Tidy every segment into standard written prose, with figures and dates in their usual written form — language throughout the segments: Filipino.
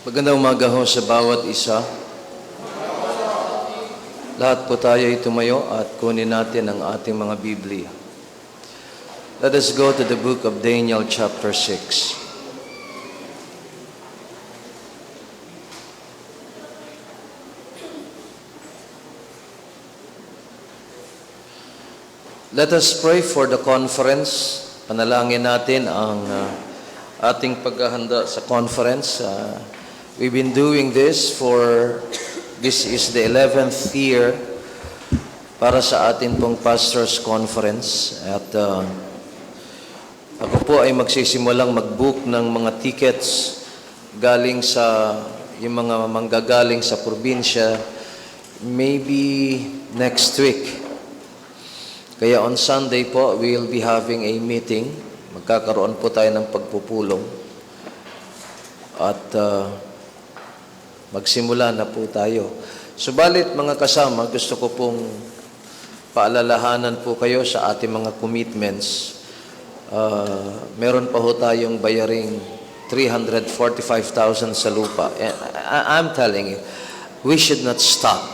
Magandang umaga ho sa bawat isa. Lahat po tayo ay tumayo at kunin natin ang ating mga Biblia. Let us go to the book of Daniel chapter 6. Let us pray for the conference. Panalangin natin ang ating paghahanda sa conference. We've been doing this this is the 11th year para sa atin pong Pastors Conference. At ako po ay magsisimulang mag-book ng mga tickets galing sa, yung mga manggagaling sa probinsya, maybe next week. Kaya on Sunday po, we'll be having a meeting. Magkakaroon po tayo ng pagpupulong. At magsimula na po tayo. Subalit mga kasama, gusto ko pong paalalahanan po kayo sa ating mga commitments. Meron pa ho tayong bayaring 345,000 sa lupa. I'm telling you, we should not stop.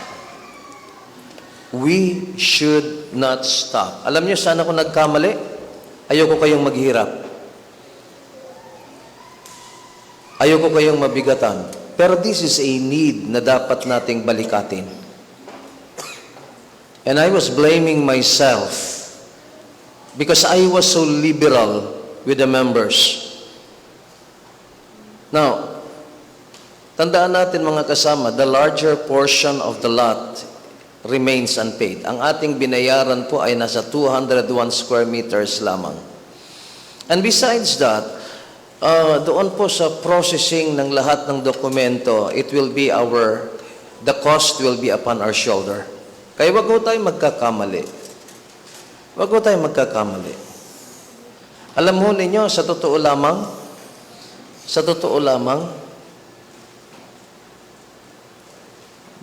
We should not stop. Alam niyo, saan ako nagkamali? Ayoko kayong maghirap. Ayoko kayong mabigatan. Pero this is a need na dapat nating balikatin. And I was blaming myself because I was so liberal with the members. Now, tandaan natin mga kasama, the larger portion of the lot remains unpaid. Ang ating binayaran po ay nasa 201 square meters lamang. And besides that, doon po sa processing ng lahat ng dokumento, the cost will be upon our shoulder. Kaya wag ho tayo magkakamali. Wag ho tayo magkakamali. Alam mo ninyo, sa totoo lamang,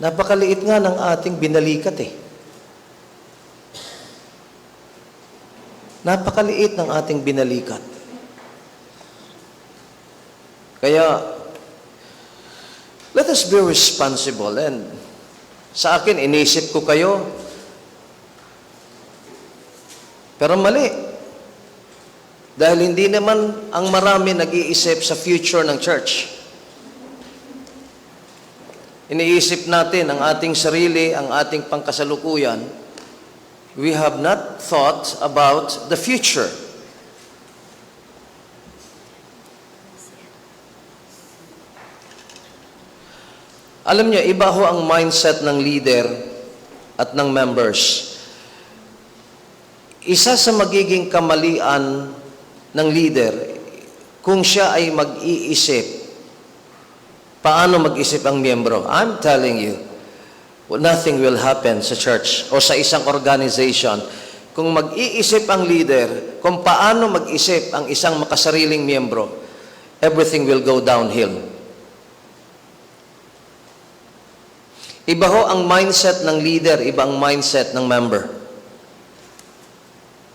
napakaliit nga ng ating binalikat eh. Napakaliit ng ating binalikat. Kaya, let us be responsible. And sa akin, inisip ko kayo. Pero mali. Dahil hindi naman ang marami nag-iisip sa future ng church. Iniisip natin ang ating sarili, ang ating pangkasalukuyan. We have not thought about the future. Alam niyo, iba ho ang mindset ng leader at ng members. Isa sa magiging kamalian ng leader, kung siya ay mag-iisip, paano mag-isip ang miyembro? I'm telling you, nothing will happen sa church o sa isang organization. Kung mag-iisip ang leader, kung paano mag-isip ang isang makasariling miyembro, everything will go downhill. Iba ho ang mindset ng leader, iba ang mindset ng member.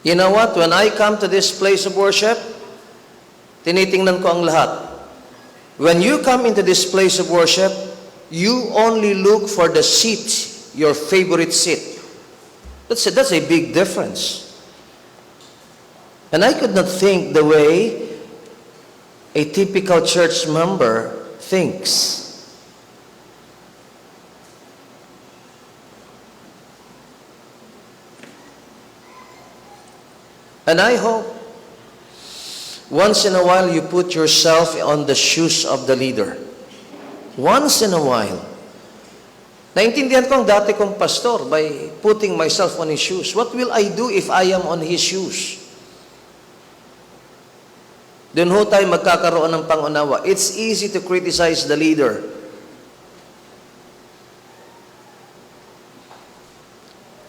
You know what? When I come to this place of worship, tinitingnan ko ang lahat. When you come into this place of worship, you only look for the seat, your favorite seat. That's a big difference. And I could not think the way a typical church member thinks. And I hope once in a while, you put yourself on the shoes of the leader. Once in a while. Naintindihan ko ang dati kong pastor by putting myself on his shoes. What will I do if I am on his shoes? Doon ho tayo magkakaroon ng pangunawa. It's easy to criticize the leader.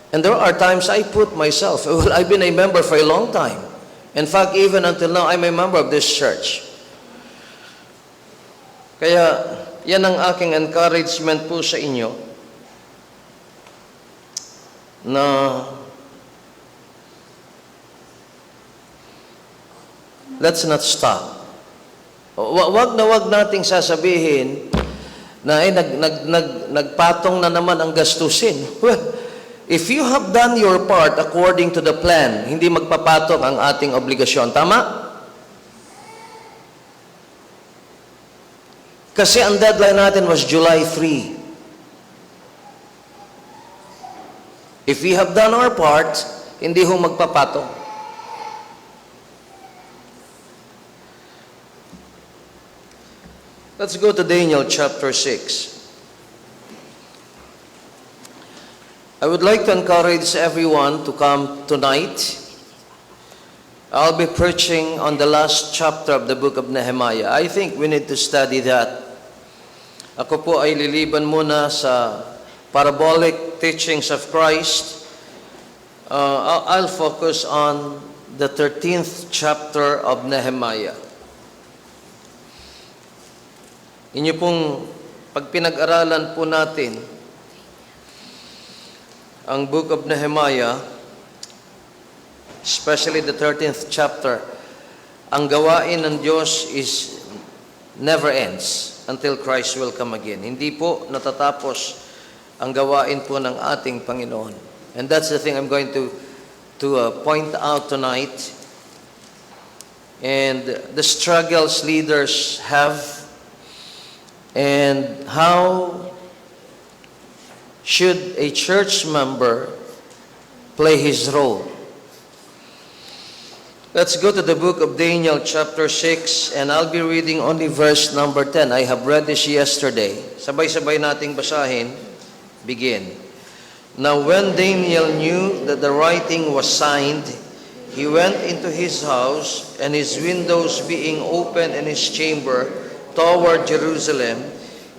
And there are times I put myself, well, I've been a member for a long time. In fact, even until now, I'm a member of this church. Kaya, yan ang aking encouragement po sa inyo na let's not stop. Wag na wag nating sasabihin, na nagpatong na naman ang gastusin. Well, if you have done your part according to the plan, hindi magpapatong ang ating obligasyon. Tama? Kasi ang deadline natin was July 3. If we have done our part, hindi ho magpapatong. Let's go to Daniel chapter 6. I would like to encourage everyone to come tonight. I'll be preaching on the last chapter of the book of Nehemiah. I think we need to study that. Ako po ay liliban muna sa parabolic teachings of Christ. I'll focus on the 13th chapter of Nehemiah. Inyo pong pag pinag-aralan po natin ang book of Nehemiah, especially the 13th chapter, ang gawain ng Diyos is never ends until Christ will come again. Hindi po natatapos ang gawain po ng ating Panginoon. And that's the thing I'm going to point out tonight. And the struggles leaders have, and how should a church member play his role. Let's go to the book of Daniel chapter 6, and I'll be reading only verse number 10. I have read this yesterday. Sabay-sabay nating basahin. Begin. Now when Daniel knew that the writing was signed, he went into his house, and his windows being open in his chamber toward Jerusalem,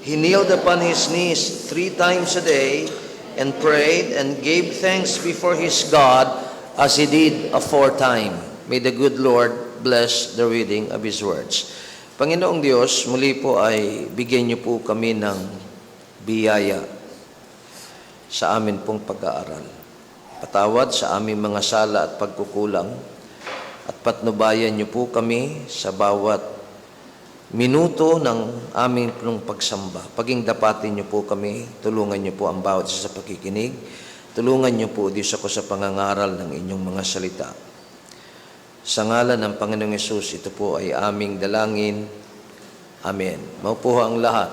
he kneeled upon his knees 3 times a day and prayed and gave thanks before his God as he did aforetime. May the good Lord bless the reading of His words. Panginoong Diyos, muli po ay bigyan niyo po kami ng biyaya sa amin pong pag-aaral. Patawad sa aming mga sala at pagkukulang, at patnubayan niyo po kami sa bawat minuto ng aming pong pagsamba. Paging dapatin niyo po kami, tulungan niyo po ang bawat isa sa pakikinig, tulungan niyo po, Diyos, ako sa pangangaral ng inyong mga salita. Sa ngalan ng Panginoong Yesus, ito po ay aming dalangin. Amen. Maupo ang lahat.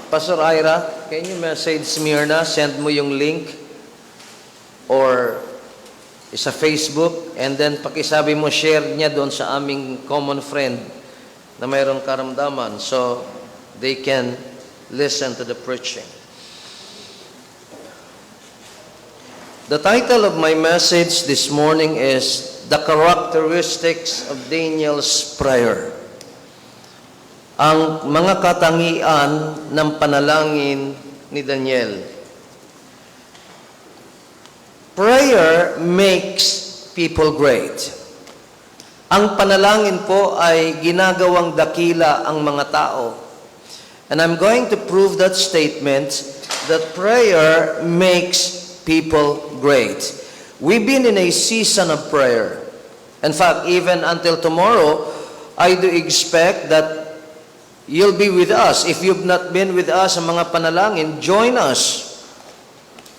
Pastor Ira, can you message Smyrna? Send mo yung link or sa Facebook, and then pakisabi mo, share niya doon sa aming common friend na mayroong karamdaman so they can listen to the preaching. The title of my message this morning is The Characteristics of Daniel's Prayer. Ang mga katangian ng panalangin ni Daniel. Prayer makes people great. Ang panalangin po ay ginagawang dakila ang mga tao. And I'm going to prove that statement that prayer makes people great. We've been in a season of prayer. In fact, even until tomorrow, I do expect that you'll be with us. If you've not been with us sa mga panalangin, join us.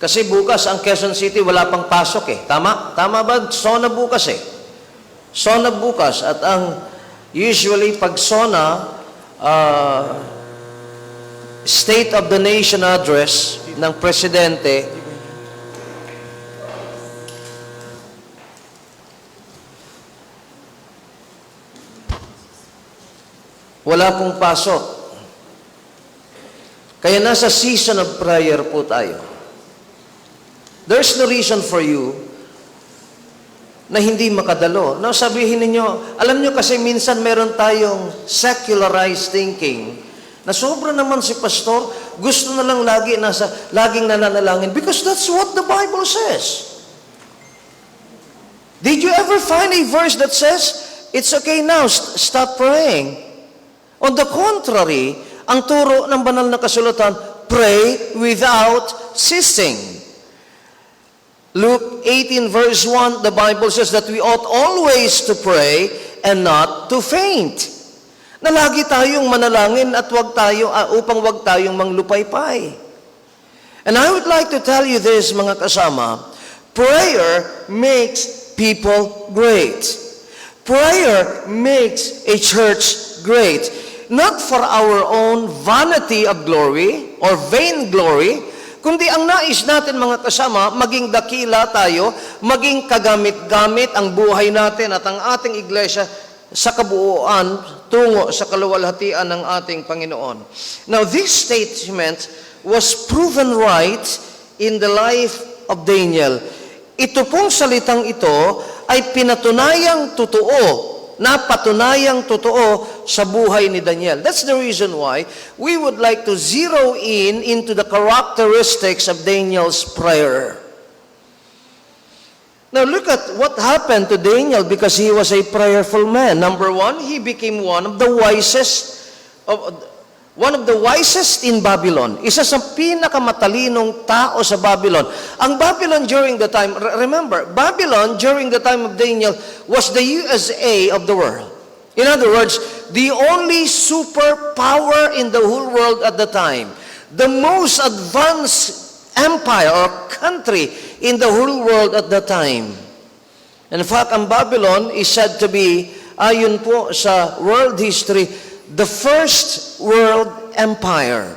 Kasi bukas ang Quezon City wala pang pasok eh. Tama? Tama ba? SONA bukas eh. SONA bukas. At ang usually pag SONA, State of the Nation address ng Presidente, wala pong pasok. Kaya nasa season of prayer po tayo. There's no reason for you na hindi makadalo. Now, sabihin ninyo, alam nyo kasi minsan meron tayong secularized thinking na sobra naman si pastor, gusto na lang laging nananalangin because that's what the Bible says. Did you ever find a verse that says, it's okay now, stop praying? On the contrary, ang turo ng banal na kasulatan, pray without ceasing. Luke 18 verse 1, the Bible says that we ought always to pray and not to faint. na lagi tayong manalangin at upang wag tayong manglupaypay. And I would like to tell you this, mga kasama, prayer makes people great. Prayer makes a church great. Not for our own vanity of glory or vain glory, kundi ang nais natin, mga kasama, maging dakila tayo, maging kagamit-gamit ang buhay natin at ang ating iglesia sa kabuuan tungo sa kaluwalhatian ng ating Panginoon. Now, this statement was proven right in the life of Daniel. Ito pong salitang ito ay pinatunayang totoo, napatunayang totoo sa buhay ni Daniel. That's the reason why we would like to zero in into the characteristics of Daniel's prayer. Now look at what happened to Daniel because he was a prayerful man. Number one, he became one of the wisest in Babylon. Isa sa pinakamatalinong tao sa Babylon. Ang Babylon during the time, remember, Babylon during the time of Daniel was the USA of the world. In other words, the only superpower in the whole world at the time. The most advanced empire or country in the whole world at the time. In fact, ang Babylon is said to be, ayon po sa world history, the first world empire.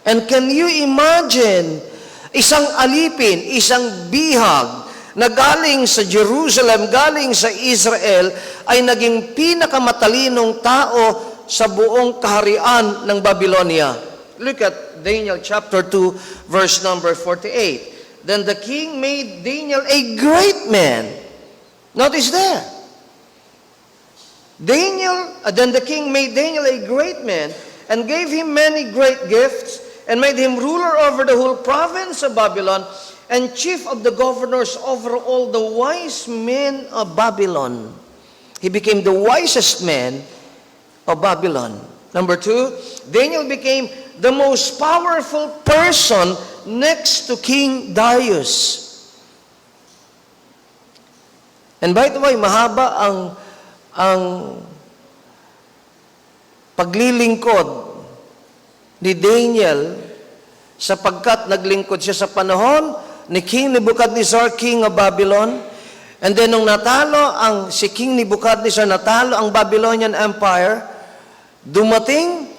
And can you imagine, isang alipin, isang bihag, na galing sa Jerusalem, galing sa Israel, ay naging pinakamatalinong tao sa buong kaharian ng Babylonia. Look at Daniel chapter 2, verse number 48. Then the king made Daniel a great man. Notice there. Then the king made Daniel a great man and gave him many great gifts and made him ruler over the whole province of Babylon and chief of the governors over all the wise men of Babylon. He became the wisest man of Babylon. Number two, Daniel became the most powerful person next to King Darius. And by the way, mahaba ang paglilingkod ni Daniel sapagkat naglingkod siya sa panahon ni King Nebuchadnezzar, king of Babylon. And then nung natalo si King Nebuchadnezzar, natalo ang Babylonian Empire, dumating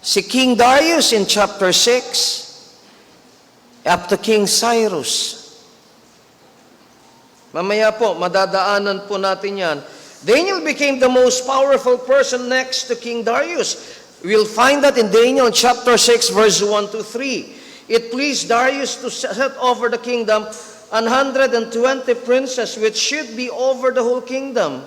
si King Darius in chapter 6 up to King Cyrus. Mamaya po, madadaanan po natin yan. Daniel became the most powerful person next to King Darius. We'll find that in Daniel chapter 6, verse 1 to 3. It pleased Darius to set over the kingdom 120 princes, which should be over the whole kingdom.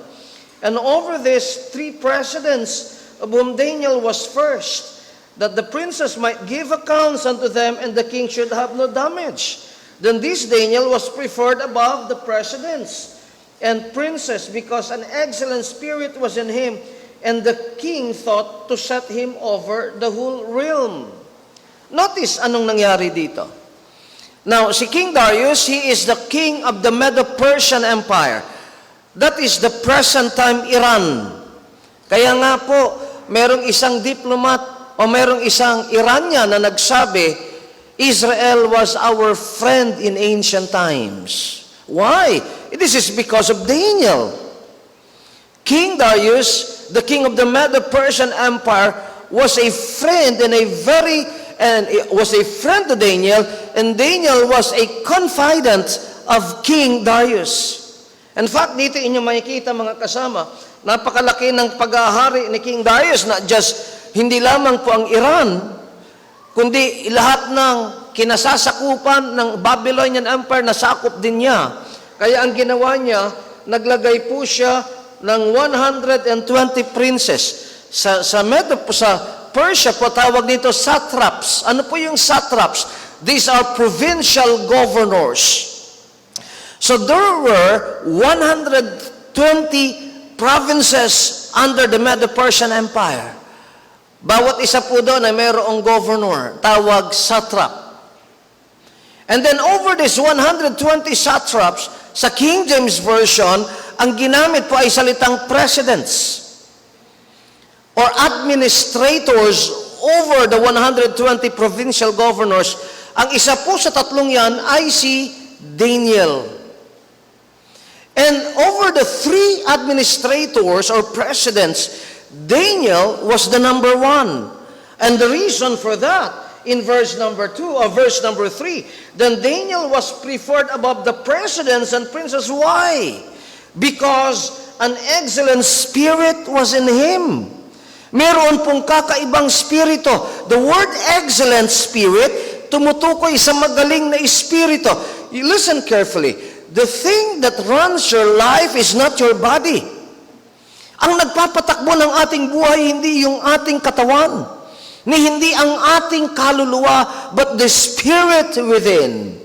And over this, 3 presidents, of whom Daniel was first, that the princes might give accounts unto them, and the king should have no damage. Then this Daniel was preferred above the presidents and princes, because an excellent spirit was in him, and the king thought to set him over the whole realm. Notice anong nangyari dito. Now, si King Darius, he is the king of the Medo-Persian Empire. That is the present time Iran. Kaya nga po, merong isang diplomat o merong isang Iranian na nagsabi, Israel was our friend in ancient times. Why? This is because of Daniel. King Darius, the king of the Medo-Persian Empire, was a friend was a friend to Daniel, and Daniel was a confidant of King Darius. In fact, dito inyo makikita, mga kasama, napakalaki ng pag-ahari ni King Darius, na hindi lamang po ang Iran, kundi lahat ng kinasasakupan ng Babylonian Empire, nasakop din niya. Kaya ang ginawa niya, naglagay po siya ng 120 princes. Sa Persia po, tawag dito satraps. Ano po yung satraps? These are provincial governors. So there were 120 provinces under the Medo-Persian Empire. Bawat isa po doon ay mayroong governor, tawag satrap. And then over this 120 satraps, sa King James Version, ang ginamit po ay salitang presidents. or administrators over the 120 provincial governors. Ang isa po sa tatlong yan ay si Daniel. And over the three administrators or presidents, Daniel was the number one. And the reason for that, in verse number 2 or verse number 3, then Daniel was preferred above the presidents and princes. Why? Because an excellent spirit was in him. Meron pong kakaibang spirito. The word excellent spirit, tumutukoy sa magaling na espiritu. You listen carefully. The thing that runs your life is not your body. Ang nagpapatakbo ng ating buhay, hindi yung ating katawan, ni hindi ang ating kaluluwa, but the spirit within.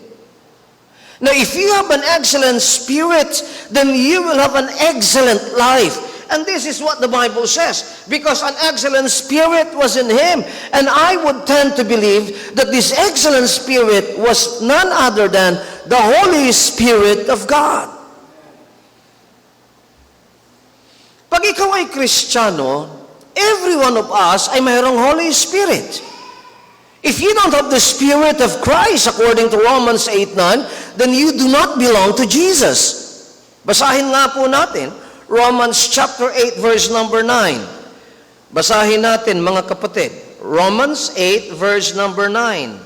Now, if you have an excellent spirit, then you will have an excellent life. And this is what the Bible says, because an excellent spirit was in him. And I would tend to believe that this excellent spirit was none other than the Holy Spirit of God. Pag ikaw ay Kristiyano, every one of us ay mayroong Holy Spirit. If you don't have the Spirit of Christ, according to Romans 8:9, then you do not belong to Jesus. Basahin nga po natin, Romans chapter 8, verse number 9. Basahin natin, mga kapatid. Romans 8, verse number 9.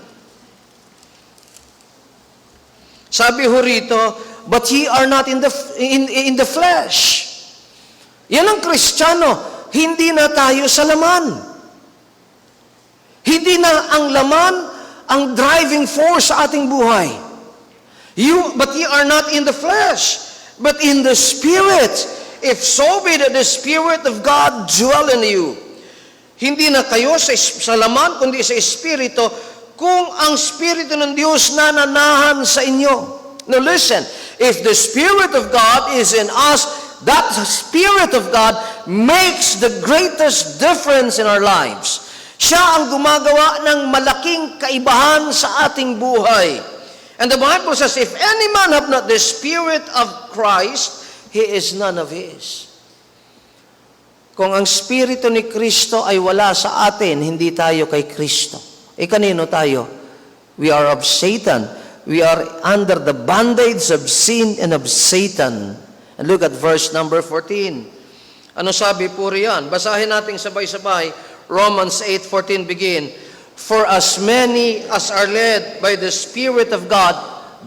Sabi ho rito, but ye are not in the flesh. Yan ang Kristiyano, hindi na tayo sa laman. Hindi na ang laman ang driving force sa ating buhay. But ye are not in the flesh, but in the Spirit. If so be that the Spirit of God dwell in you. Hindi na kayo sa laman, kundi sa Espiritu, kung ang Espiritu ng Diyos nananahan sa inyo. Now listen, if the Spirit of God is in us, that Spirit of God makes the greatest difference in our lives. Siya ang gumagawa ng malaking kaibahan sa ating buhay. And the Bible says, if any man have not the Spirit of Christ, he is none of his. Kung ang Espiritu ni Kristo ay wala sa atin, hindi tayo kay Kristo. Kanino tayo? We are of Satan. We are under the bondage of sin and of Satan. And look at verse number 14. Ano sabi po riyan? Basahin natin sabay-sabay. Romans 8:14 begin. For as many as are led by the Spirit of God,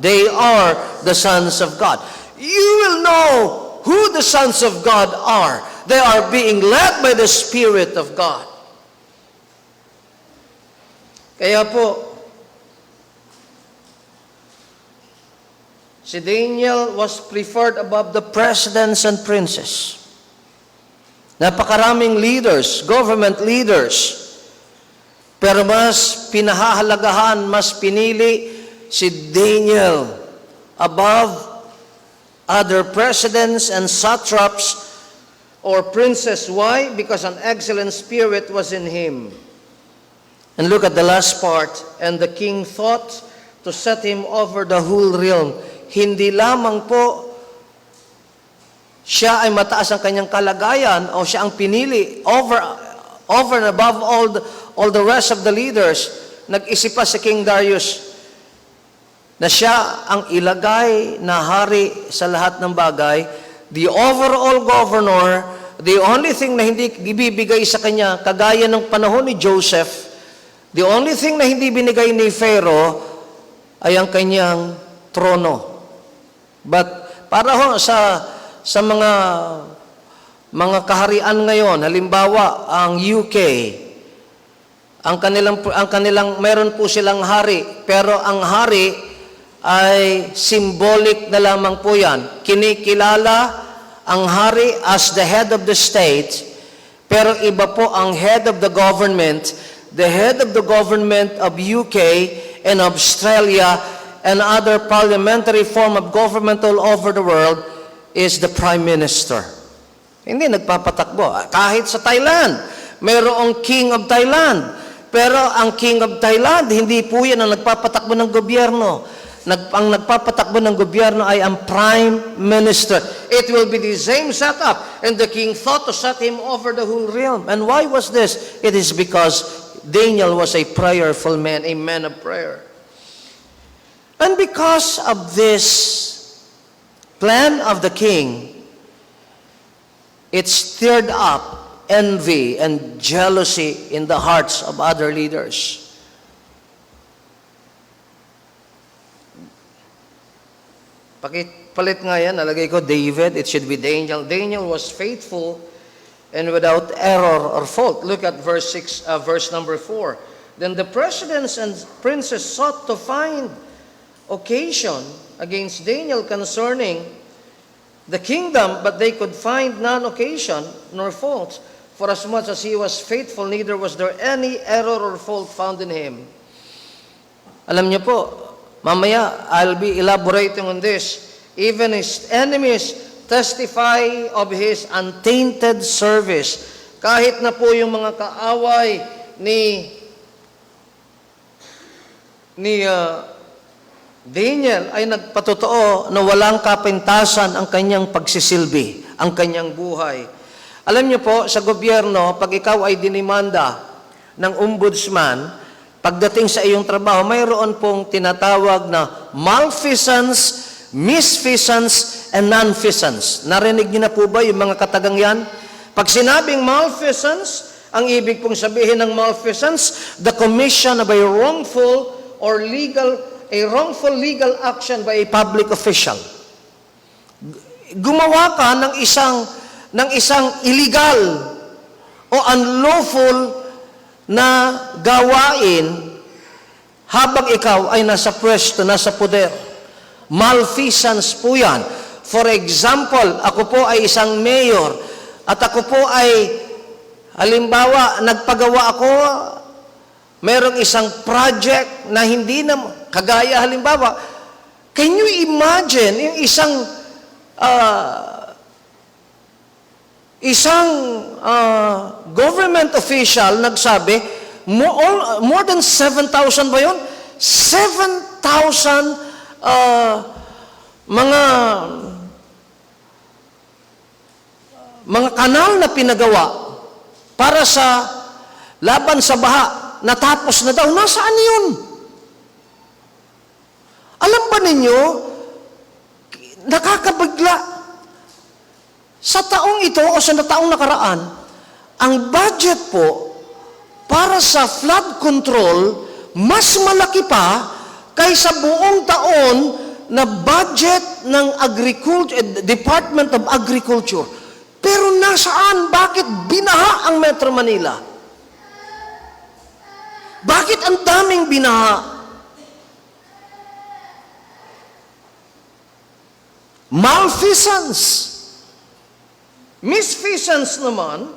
they are the sons of God. You will know who the sons of God are. They are being led by the Spirit of God. Kaya po, si Daniel was preferred above the presidents and princes. Napakaraming leaders, government leaders. Pero mas pinahahalagahan, mas pinili si Daniel above other presidents and satraps or princes. Why? Because an excellent spirit was in him. And look at the last part. And the king thought to set him over the whole realm. Hindi lamang po siya ay mataas ang kanyang kalagayan o siya ang pinili over and above all the rest of the leaders. Nag-isip pa si King Darius na siya ang ilagay na hari sa lahat ng bagay, the overall governor. The only thing na hindi ibibigay sa kanya, kagaya ng panahon ni Joseph, the only thing na hindi binigay ni Pharaoh ay ang kanyang trono. But para ho sa mga kaharian ngayon, halimbawa ang UK, ang kanilang meron po silang hari, pero ang hari ay symbolic na lamang po yan. Kinikilala ang hari as the head of the state, pero iba po ang head of the government. The head of the government of UK and Australia and other parliamentary form of government all over the world is the Prime Minister. Hindi nagpapatakbo. Kahit sa Thailand, mayroong King of Thailand. Pero ang King of Thailand, hindi po yan ang nagpapatakbo ng gobyerno. ang nagpapatakbo ng gobyerno ay ang prime minister. It will be the same setup. And the king thought to set him over the whole realm. And why was this? It is because Daniel was a prayerful man, a man of prayer. And because of this plan of the king, it stirred up envy and jealousy in the hearts of other leaders. Palit nga yan, nalagay ko David, it should be Daniel. Daniel was faithful and without error or fault. Look at verse number 4. Then the presidents and princes sought to find occasion against Daniel concerning the kingdom, but they could find none occasion nor fault. For as much as he was faithful, neither was there any error or fault found in him. Alam niyo po, mamaya, I'll be elaborating on this. Even his enemies testify of his untainted service. Kahit na po yung mga kaaway ni Daniel ay nagpatotoo na walang kapintasan ang kanyang pagsisilbi, ang kanyang buhay. Alam niyo po, sa gobyerno, pag ikaw ay dinimanda ng ombudsman, pagdating sa iyong trabaho, mayroon pong tinatawag na malfeasance, misfeasance, and nonfeasance. Narinig niyo na po ba yung mga katagang yan? Pag sinabing malfeasance, ang ibig pong sabihin ng malfeasance, the commission of a wrongful legal action by a public official. Gumawa ka ng isang illegal o unlawful na gawain habang ikaw ay nasa pwesto, nasa poder. Malfeasance po yan. For example, ako po ay isang mayor at ako po ay, halimbawa, nagpagawa ako, mayroong isang project na hindi na, kagaya halimbawa, can you imagine yung isang government official nagsabi, more than 7,000 ba yun? 7,000 mga kanal na pinagawa para sa laban sa baha, natapos na daw. Nasaan yun? Alam ba ninyo, nakakabigla, sa taong ito o sa taong nakaraan, ang budget po para sa flood control mas malaki pa kaysa buong taon na budget ng Department of Agriculture. Pero nasaan? Bakit binaha ang Metro Manila? Bakit ang daming binaha? Malfeasance. Misfeasance naman,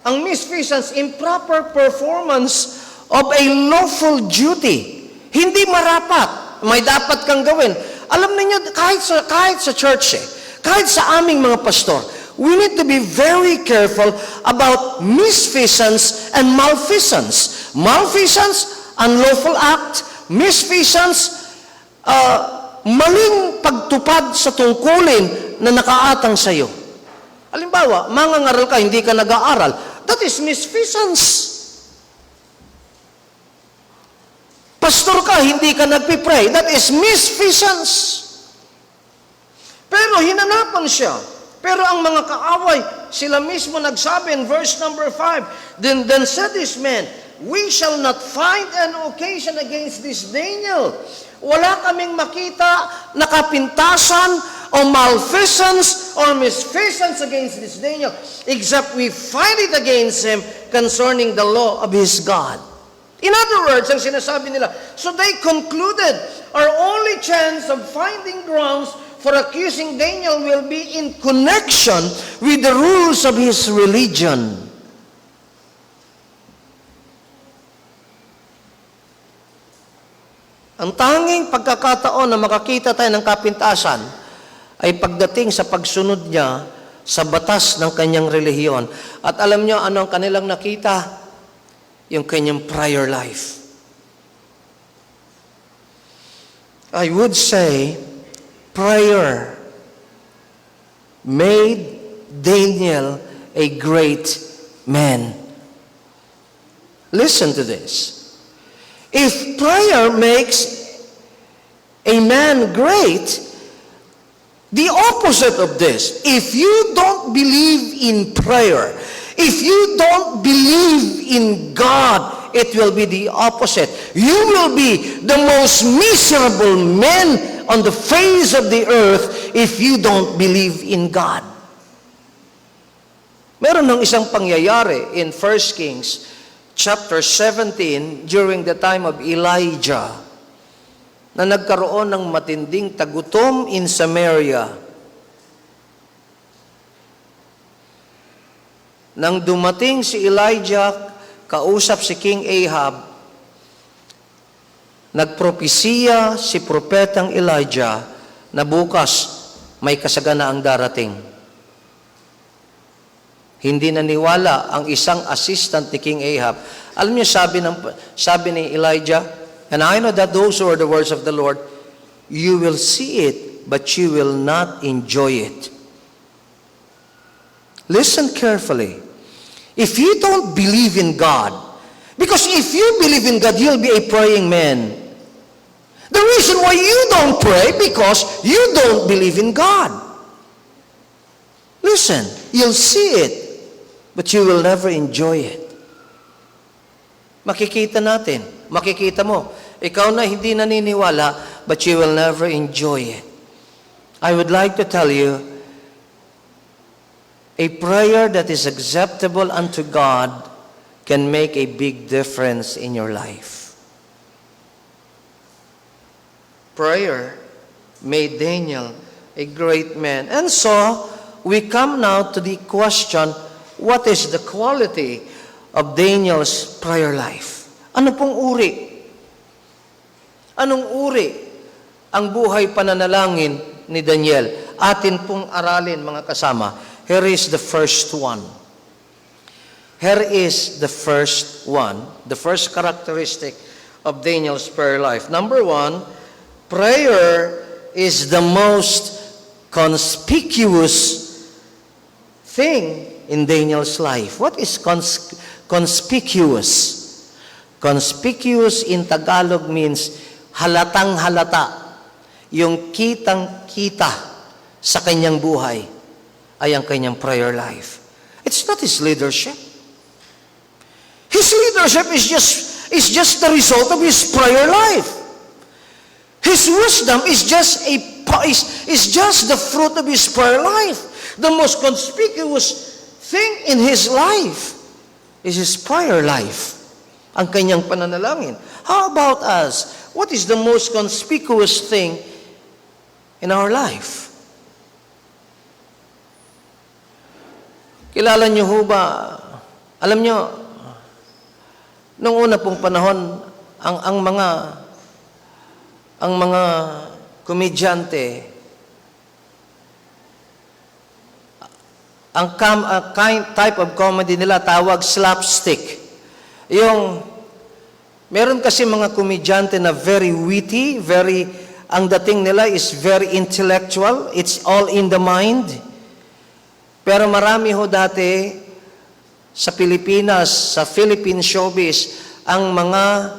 ang misfeasance, improper performance of a lawful duty. Hindi marapat. May dapat kang gawin. Alam niyo, kahit sa church, kahit sa aming mga pastor, we need to be very careful about misfeasance and malfeasance. Malfeasance, unlawful act. Misfeasance, maling pagtupad sa tungkulin na nakaatang sa iyo. Halimbawa, mangangaral ka, hindi ka nag-aaral. That is misfeasance. Pastor ka, hindi ka nagpipray. That is misfeasance. Pero hinanapan siya. Pero ang mga kaaway, sila mismo nagsabi in verse number 5, Then said this man, we shall not find an occasion against this Daniel. Wala kaming makita na kapintasan o malfeasance or misfeasance against this Daniel, except we find it against him concerning the law of his God. In other words, ang sinasabi nila, so they concluded, our only chance of finding grounds for accusing Daniel will be in connection with the rules of his religion. Ang tanging pagkakataon na makakita tayo ng kapintasan ay pagdating sa pagsunod niya sa batas ng kanyang relihiyon. At alam niyo ano ang kanilang nakita? Yung kanyang prior life. I would say prayer made Daniel a great man. Listen to this. If prayer makes a man great, the opposite of this, if you don't believe in prayer, if you don't believe in God, it will be the opposite. You will be the most miserable man on the face of the earth if you don't believe in God. Meron ng isang pangyayari in 1 Kings chapter 17 during the time of Elijah na nagkaroon ng matinding tagutom in Samaria. Nang dumating si Elijah, kausap si King Ahab, nagpropesiya si propetang Elijah na bukas may kasaganaang darating. Hindi naniwala ang isang assistant ni King Ahab. Alam niyo, sabi ni Elijah, and I know that those are the words of the Lord, you will see it, but you will not enjoy it. Listen carefully. If you don't believe in God, because if you believe in God, you'll be a praying man. The reason why you don't pray, because you don't believe in God. Listen, you'll see it, but you will never enjoy it. Makikita natin, makikita mo, ikaw na hindi naniniwala, but you will never enjoy it. I would like to tell you, a prayer that is acceptable unto God can make a big difference in your life. Prayer made Daniel a great man. And so, we come now to the question, what is the quality of Daniel's prayer life? Ano pong uri? Anong uri ang buhay pananalangin ni Daniel? Atin pong aralin, mga kasama. Here is the first one. Here is the first one. The first characteristic of Daniel's prayer life. Number one, prayer is the most conspicuous thing in Daniel's life. What is conspicuous? Conspicuous in Tagalog means halatang halata. Yung kitang-kita sa kanyang buhay ay ang kanyang prayer life. It's not his leadership. His leadership is just the result of his prayer life. His wisdom is just the fruit of his prayer life. The most conspicuous thing in his life is his prayer life. Ang kanyang pananalangin. How about us? What is the most conspicuous thing in our life? Kilala niyo ho ba, alam niyo, nung una pong panahon, ang mga komedyante, ang type of comedy nila tawag slapstick. Meron kasi mga komedyante na very witty, ang dating nila is very intellectual, it's all in the mind. Pero marami ho dati sa Pilipinas, sa Philippine showbiz, ang mga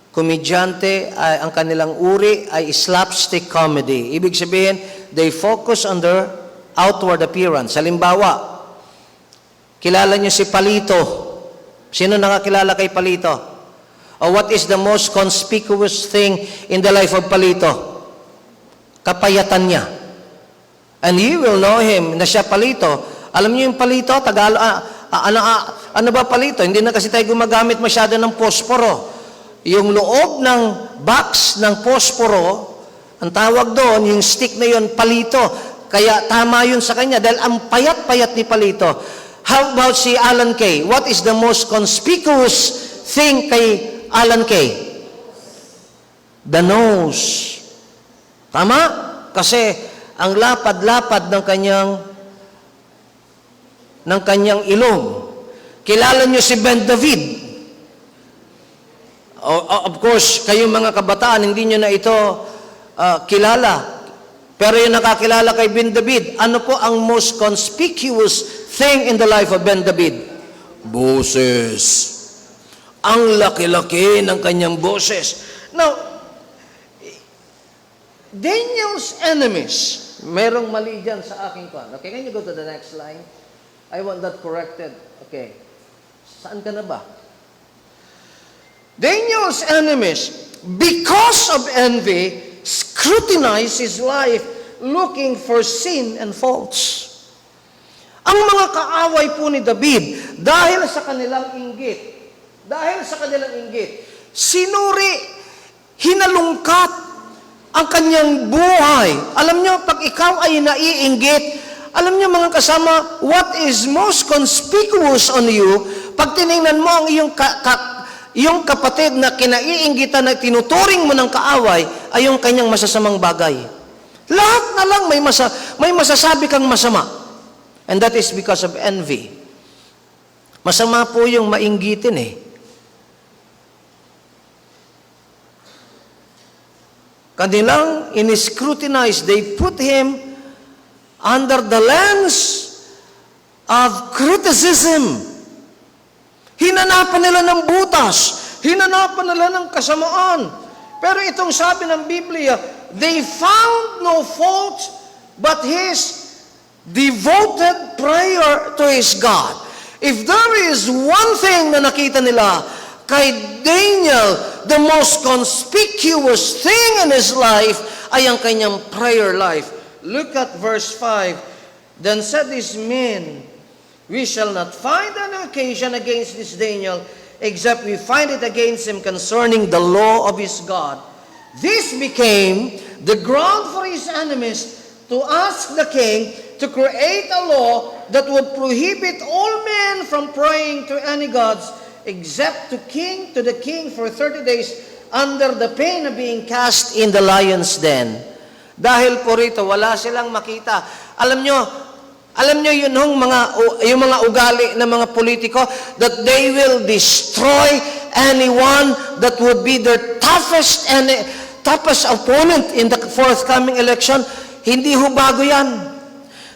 komedyante, ang kanilang uri ay slapstick comedy. Ibig sabihin, they focus on their outward appearance. Halimbawa, kilala niyo si Palito. Sino nakakilala kay Palito? Or what is the most conspicuous thing in the life of Palito? Kapayatan niya. And you will know him na siya Palito. Alam niyo yung Palito? Ano ba Palito? Hindi na kasi tayo gumagamit masyado ng posporo. Yung loob ng box ng posporo, ang tawag doon, yung stick na yun, Palito. Kaya tama yun sa kanya dahil ang payat-payat ni Palito. How about si Alan Kay? What is the most conspicuous thing kay Alan Kay? The nose. Tama? Kasi ang lapad-lapad ng kanyang ilong. Kilala niyo si Ben David. Of course, kayong mga kabataan, hindi niyo na ito kilala. Pero yung nakakilala kay Ben David, ano po ang most conspicuous thing in the life of Ben David? Boses. Ang laki-laki ng kanyang boses. Now, Daniel's enemies, merong mali dyan sa aking kwan. Okay, can you go to the next line? I want that corrected. Okay. Saan ka na ba? Daniel's enemies, because of envy, scrutinize his life, looking for sin and faults. Ang mga kaaway po ni David, dahil sa kanilang inggit, sinuri, hinalungkat ang kanyang buhay. Alam nyo, pag ikaw ay naiinggit, alam nyo mga kasama, what is most conspicuous on you, pag tinignan mo ang iyong kapatid na kinaiinggitan na tinuturing mo ng kaaway, ay yung kanyang masasamang bagay. Lahat na lang may masasabi kang masama. And that is because of envy. Masama po yung mainggitin eh. Kanilang in-scrutinize, they put him under the lens of criticism. Hinanapan nila ng butas, hinanapan nila ng kasamaan. Pero itong sabi ng Biblia, they found no fault but his devoted prayer to his God. If there is one thing na nakita nila kay Daniel, the most conspicuous thing in his life ay ang kanyang prayer life. Look at verse 5. Then said these men, we shall not find an occasion against this Daniel, except we find it against him concerning the law of his God. This became the ground for his enemies to ask the king to create a law that would prohibit all men from praying to any gods, except to the king for 30 days, under the pain of being cast in the lion's den. Dahil po rito, wala silang makita. Alam nyo yung mga ugali ng mga politiko, that they will destroy anyone that would be their toughest opponent in the forthcoming election. Hindi ho bago yan.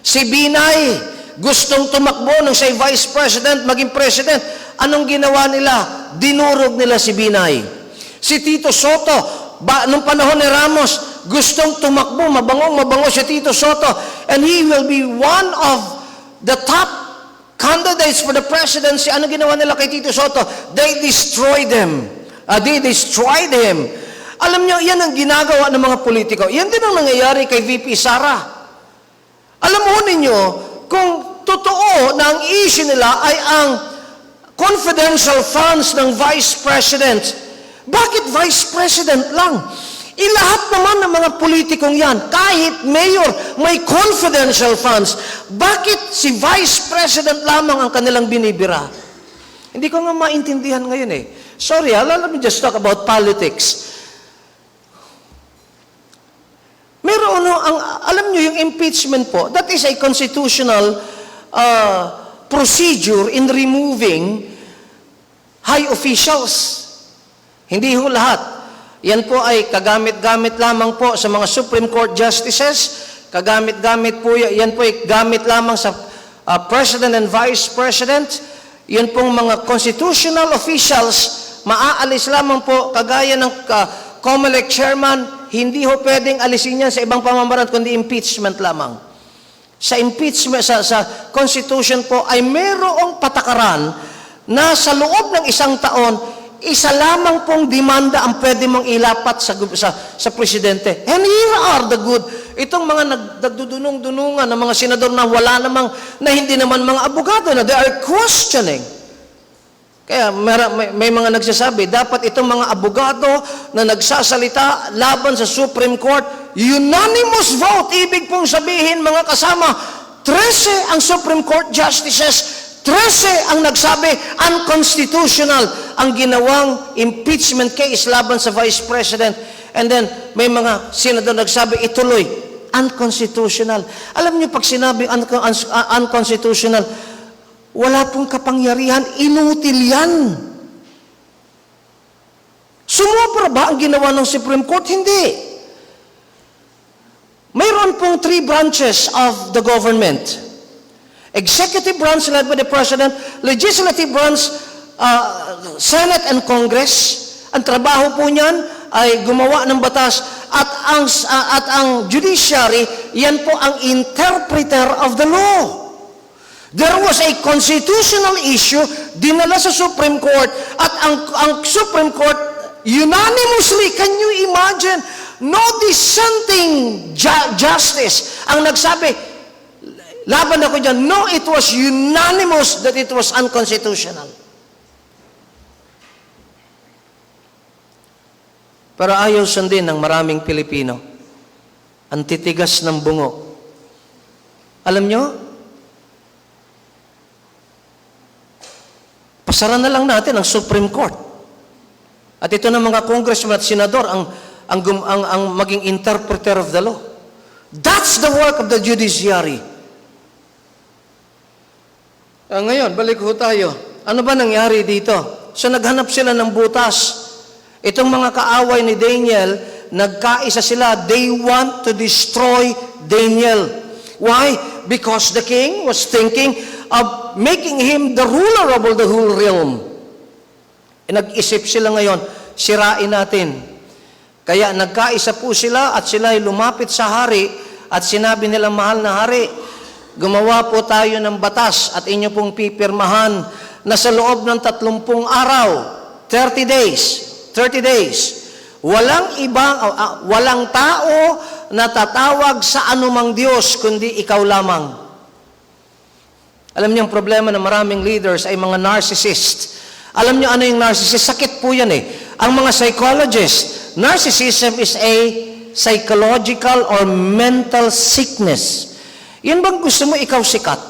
Si Binay, gustong tumakbo nung siya vice president, maging president. Anong ginawa nila? Dinurog nila si Binay. Si Tito Soto, nung panahon ni Ramos, gustong tumakbo, mabango si Tito Soto, and he will be one of the top candidates for the presidency. Ano ginawa nila kay Tito Soto? They destroyed him. Alam nyo, yan ang ginagawa ng mga politiko. Yan din ang nangyayari kay VP Sara. Alam mo ninyo, kung totoo na ang issue nila ay ang confidential funds ng vice president, bakit vice president lang? Lahat naman ng mga politikong yan, kahit mayor, may confidential funds. Bakit si vice president lamang ang kanilang binibira? Hindi ko nga maintindihan ngayon eh. Sorry, let me just talk about politics. Alam nyo yung impeachment po, that is a constitutional procedure in removing high officials. Hindi ho lahat. Yan po ay kagamit-gamit lamang po sa mga Supreme Court justices. Kagamit-gamit po yan po ay gamit lamang sa President and Vice President. Yan pong mga constitutional officials, maaalis lamang po kagaya ng COMELEC chairman, hindi ho pwedeng alisin yan sa ibang pamamaraan kundi impeachment lamang. Sa impeachment, sa Constitution po ay mayroong patakaran na sa loob ng isang taon, isa lamang pong demanda ang pwede mong ilapat sa presidente. And here are the good. Itong mga nagdudunong-dunungan ng mga senador na na hindi naman mga abogado na they are questioning. Kaya may mga nagsasabi, dapat itong mga abogado na nagsasalita laban sa Supreme Court, unanimous vote, ibig pong sabihin mga kasama, 13 ang Supreme Court justices, 13 ang nagsabi, unconstitutional ang ginawang impeachment case laban sa Vice President. And then, may mga senador nagsabi, ituloy, unconstitutional. Alam niyo, pag sinabing unconstitutional, wala pong kapangyarihan, inutil yan. Sumobra ba ang ginawa ng Supreme Court? Hindi. Mayroon pong three branches of the government. Executive branch led by the President, legislative branch, Senate and Congress. Ang trabaho po niyan ay gumawa ng batas at ang judiciary, yan po ang interpreter of the law. There was a constitutional issue dinala sa Supreme Court at ang Supreme Court unanimously, can you imagine, no dissenting justice ang nagsabi, laban ako dyan. No, it was unanimous that it was unconstitutional. Pero ayaw sundin ng maraming Pilipino. Ang titigas ng bungo. Alam nyo? Pasaran na lang natin ang Supreme Court. At ito na mga congressman at senador ang maging interpreter of the law. That's the work of the judiciary. Ngayon, balik ho tayo. Ano ba nangyari dito? So naghanap sila ng butas. Itong mga kaaway ni Daniel, nagkaisa sila. They want to destroy Daniel. Why? Because the king was thinking of making him the ruler of the whole realm. Nag-isip sila ngayon, sirain natin. Kaya nagkaisa po sila at sila ay lumapit sa hari at sinabi nila, mahal na hari, gumawa po tayo ng batas at inyo pong pipirmahan na sa loob ng 30 araw, 30 days, walang tao na tatawag sa anumang Diyos kundi ikaw lamang. Alam niyo, ang problema ng maraming leaders ay mga narcissist. Alam niyo ano yung narcissist? Sakit po yan eh. Ang mga psychologists, narcissism is a psychological or mental sickness. Yan bang gusto mo ikaw sikat?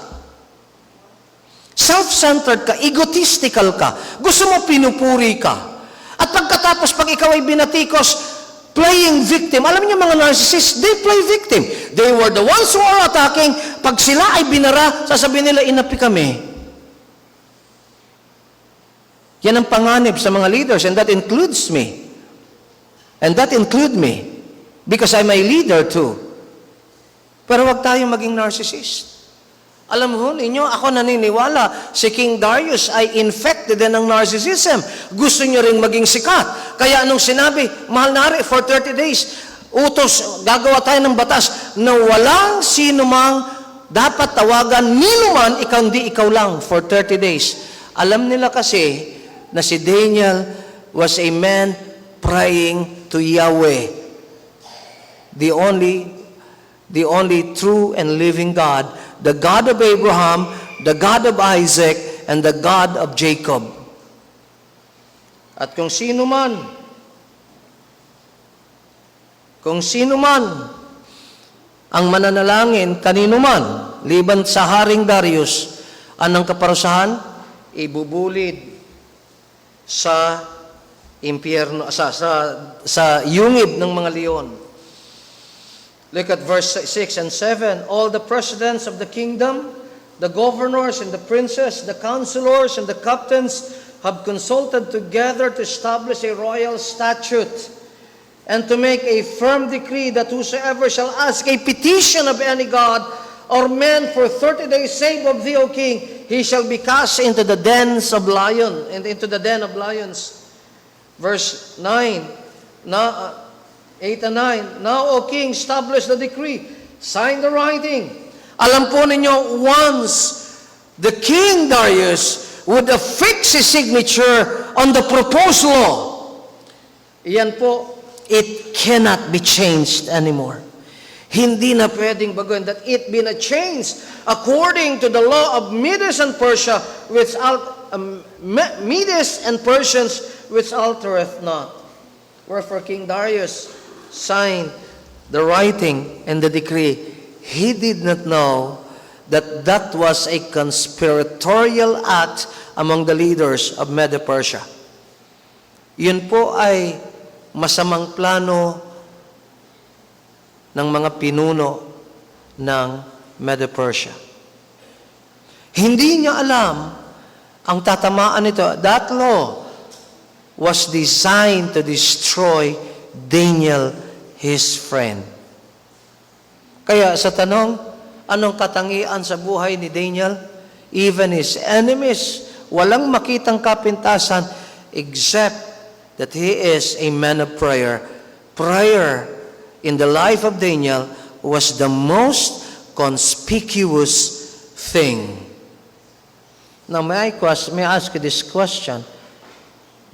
Self-centered ka, egotistical ka, gusto mo pinupuri ka. At pagkatapos, pag ikaw ay binatikos, playing victim. Alam niyo mga narcissists, they play victim. They were the ones who are attacking. Pag sila ay binara, sasabihin nila, inapi kami. Yan ang panganib sa mga leaders, and that includes me. And that include me. Because I'm a leader too. Pero wag tayong maging narcissist. Alam mo ninyo, ako naniniwala, si King Darius ay infected din ng narcissism. Gusto niya ring maging sikat. Kaya nung sinabi, mahal na hari, for 30 days, utos, gagawa tayo ng batas na walang sino mang dapat tawagan, ninuman, hindi ikaw lang, for 30 days. Alam nila kasi na si Daniel was a man praying to Yahweh, the only true and living God, the God of Abraham, the God of Isaac, and the God of Jacob. At kung sino man ang mananalangin, kanino man, liban sa Haring Darius, anong kaparusahan? Ibubulid sa impyerno, sa yungib ng mga leon. Look at verse 6 and 7. All the presidents of the kingdom, the governors and the princes, the counselors and the captains have consulted together to establish a royal statute and to make a firm decree that whosoever shall ask a petition of any god or man for 30 days, save of thee, O king, he shall be cast into the dens of lions, and into the den of lions. Verse 9. 8 and 9. Now, O king, establish the decree. Sign the writing. Alam po ninyo, once the King Darius would affix his signature on the proposed law, iyan po, it cannot be changed anymore. Hindi na pwedeng baguhin, that it be not changed according to the law of Medes and Persia, Medes and Persians, which altereth not. Wherefore King Darius signed the writing and the decree. He did not know that that was a conspiratorial act among the leaders of Medo-Persia. Yun po ay masamang plano ng mga pinuno ng Medo-Persia. Hindi niya alam ang tatamaan nito. That law was designed to destroy Daniel, his friend. Kaya sa tanong, anong katangian sa buhay ni Daniel? Even his enemies, walang makitang kapintasan except that he is a man of prayer. Prayer in the life of Daniel was the most conspicuous thing. Now, may I ask you this question?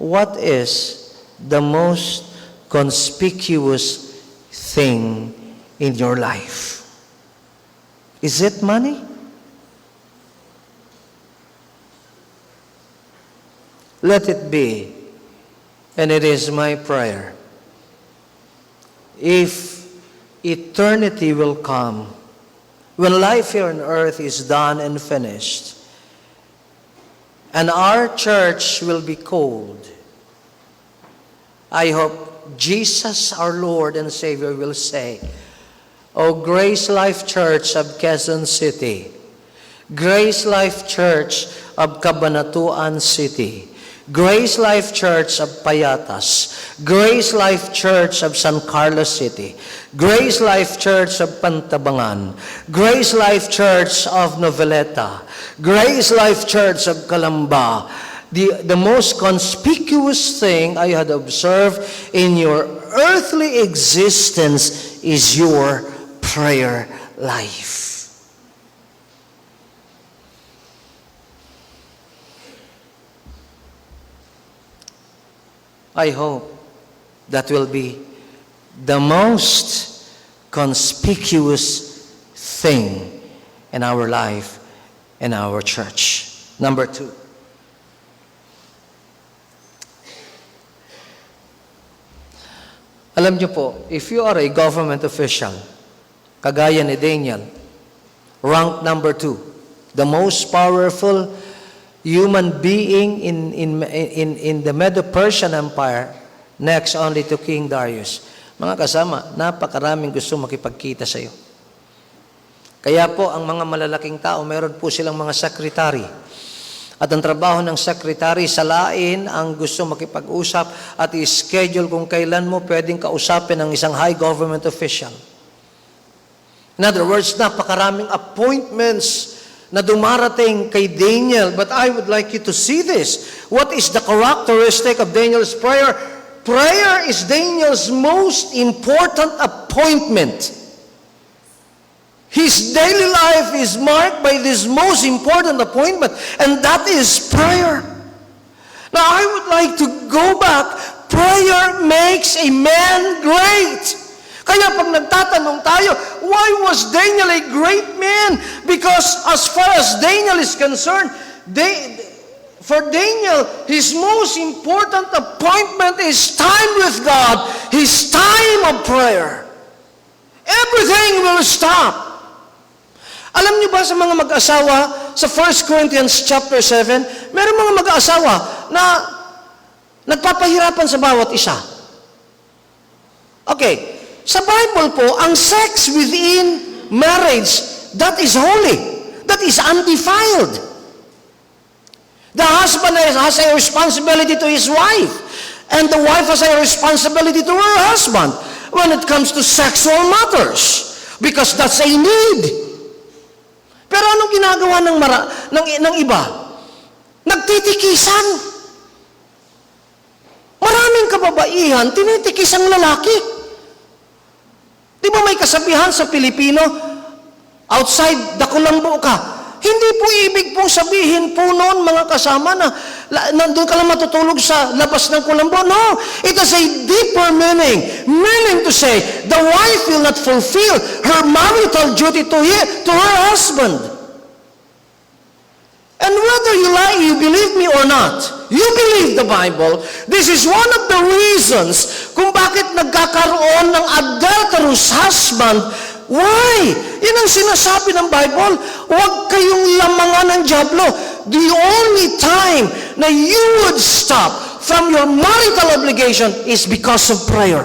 What is the most conspicuous thing in your life? Is it money? Let it be, and it is my prayer. If eternity will come, when life here on earth is done and finished, and our church will be called, I hope Jesus, our Lord and Savior, will say, "O Grace Life Church of Quezon City, Grace Life Church of Cabanatuan City, Grace Life Church of Payatas, Grace Life Church of San Carlos City, Grace Life Church of Pantabangan, Grace Life Church of Noveleta, Grace Life Church of Calamba, the most conspicuous thing I had observed in your earthly existence is your prayer life." I hope that will be the most conspicuous thing in our life and our church. Number 2. Alam niyo po, if you are a government official, kagaya ni Daniel, rank number 2, the most powerful human being in the Medo-Persian Empire, next only to King Darius. Mga kasama, napakaraming gusto makipagkita sa iyo. Kaya po, ang mga malalaking tao, meron po silang mga sekretary. At ang trabaho ng sekretary, salain ang gusto makipag-usap at i-schedule kung kailan mo pwedeng kausapin ng isang high government official. In other words, napakaraming appointments na dumarating kay Daniel. But I would like you to see this. What is the characteristic of Daniel's prayer? Prayer is Daniel's most important appointment. His daily life is marked by this most important appointment, and that is prayer. Now, I would like to go back. Prayer makes a man great. Kaya pag nagtatanong tayo, why was Daniel a great man? Because as far as Daniel is concerned, for Daniel, his most important appointment is time with God, his time of prayer. Everything will stop. Alam niyo ba sa mga mag-asawa, sa 1 Corinthians chapter 7, meron mga mag-asawa na nagpapahirapan sa bawat isa. Okay, sa Bible po, ang sex within marriage, that is holy. That is undefiled. The husband has a responsibility to his wife, and the wife has a responsibility to her husband when it comes to sexual matters, because that's a need. Pero anong ginagawa ng iba? Nagtitikisan. Maraming kababaihan, tinitikis ang lalaki. Di ba may kasabihan sa Pilipino, outside the kulambo ka? Hindi po ibig pong sabihin po noon, mga kasama, na nandun ka lang matutulog sa labas ng kulambo. No, it has a deeper meaning. Meaning to say, the wife will not fulfill her marital duty to her husband. And whether you believe me or not, you believe the Bible, this is one of the reasons kung bakit nagkakaroon ng adulterous husband. Why? Yan ang sinasabi ng Bible. Huwag kayong lamangan ng dyablo. The only time na you would stop from your marital obligation is because of prayer.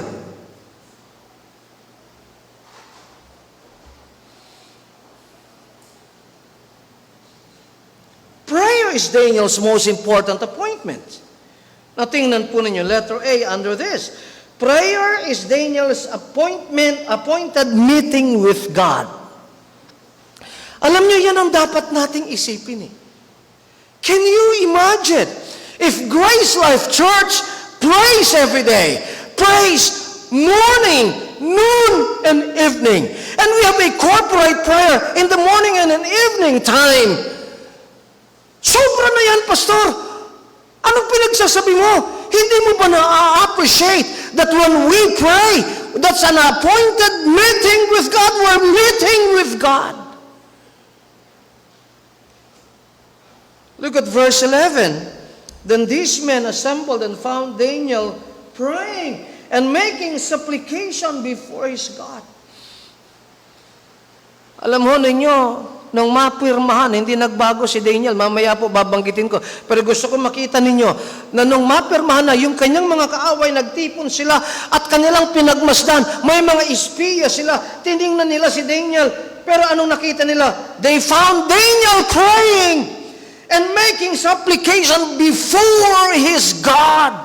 Prayer is Daniel's most important appointment. Now, tingnan po ninyo, letter A under this. Prayer is Daniel's appointed meeting with God. Alam niyo, yan ang dapat nating isipin eh. Can you imagine if Grace Life Church prays every day, prays morning, noon, and evening, and we have a corporate prayer in the morning and in evening time? Sobra na yan, Pastor. Anong pinagsasabi mo? Hindi mo ba na-appreciate that when we pray, that's an appointed meeting with God? We're meeting with God. Look at verse 11. Then these men assembled and found Daniel praying and making supplication before his God. Alam mo ninyo, nung mapirmahan, hindi nagbago si Daniel. Mamaya po babanggitin ko. Pero gusto ko makita ninyo na nung mapirmahan na, yung kanyang mga kaaway, nagtipon sila at kanilang pinagmasdan. May mga espiya sila. Tiningnan nila si Daniel. Pero anong nakita nila? They found Daniel praying and making supplication before his God.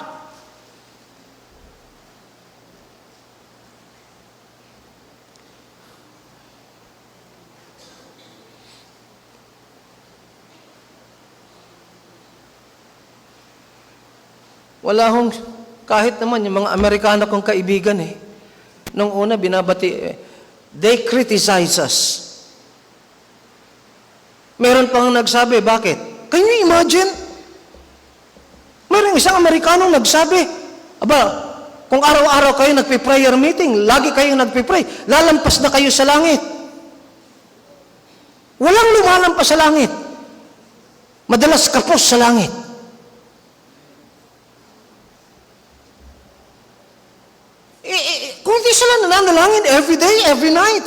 Wala hong, kahit naman yung mga Amerikano kong kaibigan eh, nung una binabati, they criticize us. Meron pang nagsabi, bakit? Can you imagine? Meron isang Amerikanong nagsabi, aba, kung araw-araw kayo nagpi-prayer meeting, lagi kayong nagpi-pray, lalampas na kayo sa langit. Walang lumalampas sa langit. Madalas kapos sa langit. Kung di sila nananalangin every day, every night,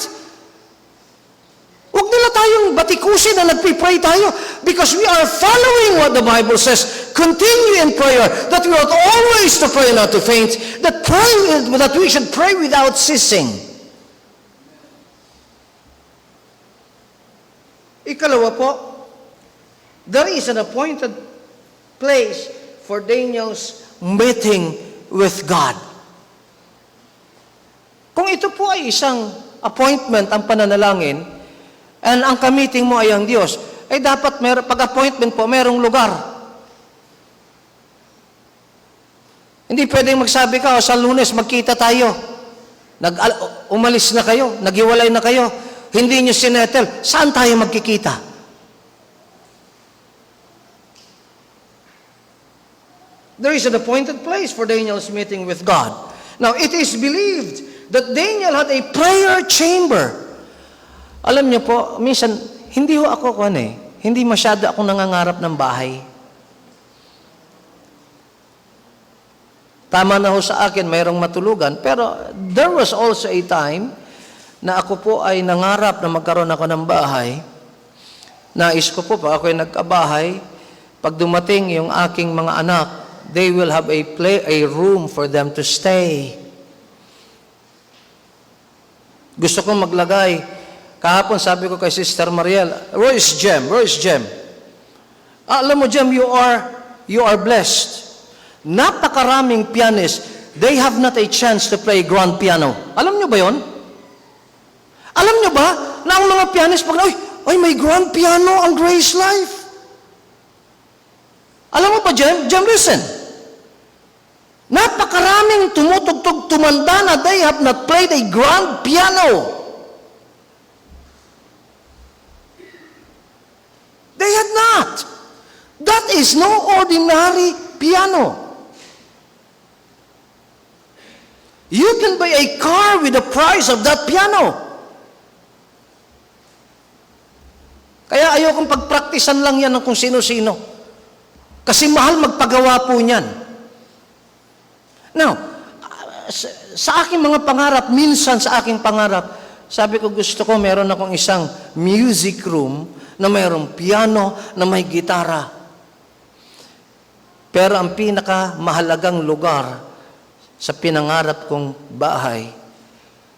huwag nila tayong batikusin na nagpipray tayo because we are following what the Bible says. Continue in prayer, that we ought always to pray, not to faint, that we should pray without ceasing. Ikalawa po, there is an appointed place for Daniel's meeting with God. Kung ito po ay isang appointment, ang pananalangin, and ang ka-meeting mo ay ang Diyos, ay dapat pag-appointment po, merong lugar. Hindi pwedeng magsabi ka, sa Lunes magkita tayo. Umalis na kayo, naghiwalay na kayo, hindi nyo sinettle, saan tayo magkikita? There is an appointed place for Daniel's meeting with God. Now, it is believed that Daniel had a prayer chamber. Alam niyo po, minsan, hindi masyado ako nangangarap ng bahay. Tama na ho sa akin, mayroong matulugan, pero there was also a time na ako po ay nangarap na magkaroon ako ng bahay. Nais ko po, ako ay nagkabahay, pag dumating yung aking mga anak, they will have a room for them to stay. Gusto kong maglagay. Kahapon sabi ko kay Sister Mariel, where is Jem? Where is Jem? Alam mo, Jem, you are blessed. Napakaraming pianists, they have not a chance to play grand piano. Alam nyo ba yon? Alam nyo ba na ang mga pianists, pag ay, may grand piano ang Grace Life. Alam mo ba, Jem? Jem, listen. Napakaraming tumutugtog, tumanda na they have not played a grand piano. They had not. That is no ordinary piano. You can buy a car with the price of that piano. Kaya ayokong pagpraktisan lang yan ng kung sino-sino. Kasi mahal magpagawa po niyan. Now, sa aking mga pangarap, minsan sa aking pangarap, sabi ko gusto ko meron akong isang music room na mayroong piano, na may gitara. Pero ang pinakamahalagang lugar sa pinangarap kong bahay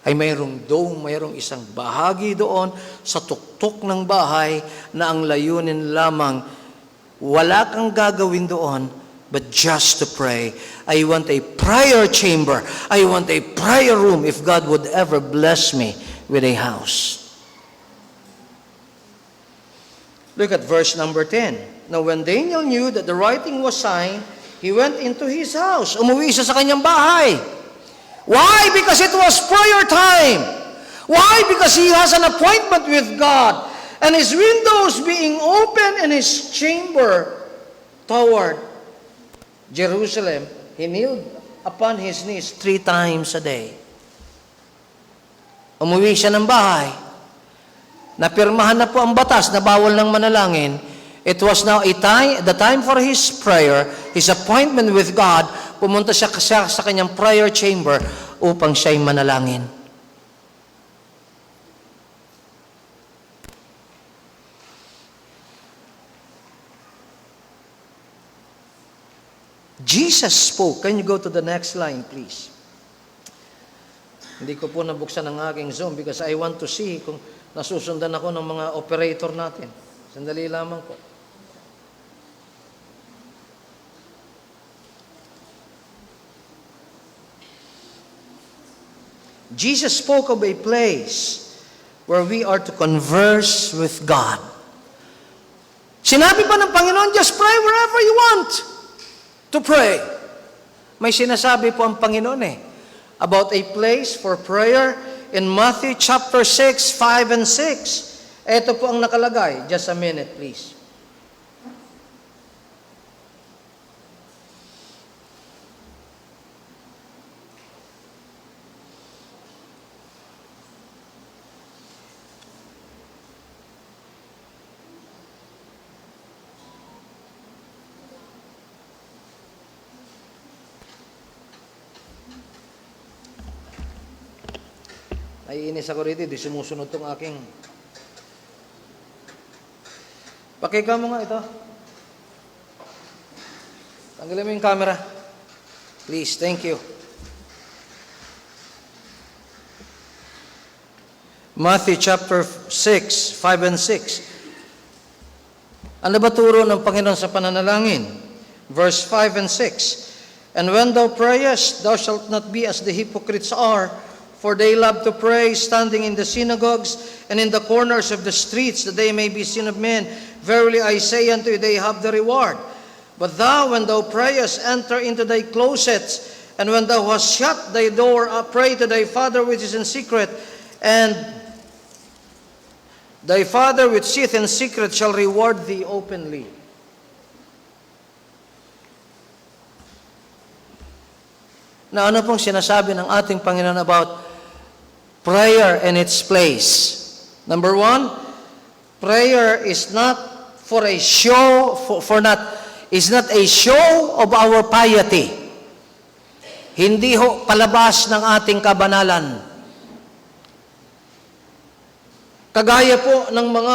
ay mayroong dome, mayroong isang bahagi doon sa tuktok ng bahay na ang layunin lamang, wala kang gagawin doon but just to pray. I want a prayer chamber. I want a prayer room if God would ever bless me with a house. Look at verse number 10. Now when Daniel knew that the writing was signed, he went into his house. Umuwi siya sa kanyang bahay. Why? Because it was prayer time. Why? Because he has an appointment with God. And his windows being open in his chamber toward Jerusalem, he kneeled upon his knees 3 times a day. Umuwi siya ng bahay. Napirmahan na po ang batas na bawal ng manalangin. It was now the time for his prayer, his appointment with God. Pumunta siya sa kanyang prayer chamber upang siya'y manalangin. Jesus spoke. Can you go to the next line, please? Hindi ko po nabuksan ang aking Zoom because I want to see kung nasusundan ako ng mga operator natin. Sandali lamang po. Jesus spoke of a place where we are to converse with God. Sinabi pa ng Panginoon, just pray wherever you want to pray. May sinasabi po ang Panginoon about a place for prayer in Matthew chapter 6, 5 and 6. Ito po ang nakalagay. Just a minute, please. Naiinis ako rito, di sumusunod tong aking... Pakika mo nga ito. Tanggalin mo yung camera. Please, thank you. Matthew chapter 6, 5 and 6. Ano ba turo ng Panginoon sa pananalangin? Verse 5 and 6. And when thou prayest, thou shalt not be as the hypocrites are, for they love to pray, standing in the synagogues and in the corners of the streets, that they may be seen of men. Verily I say unto you, they have the reward. But thou, when thou prayest, enter into thy closets, and when thou hast shut thy door, pray to thy Father which is in secret, and thy Father which sitteth in secret shall reward thee openly. Na ano pong sinasabi ng ating Panginoon about prayer and its place? Number 1, prayer is not for a show, is not a show of our piety. Hindi ho palabas ng ating kabanalan. Kagaya po ng mga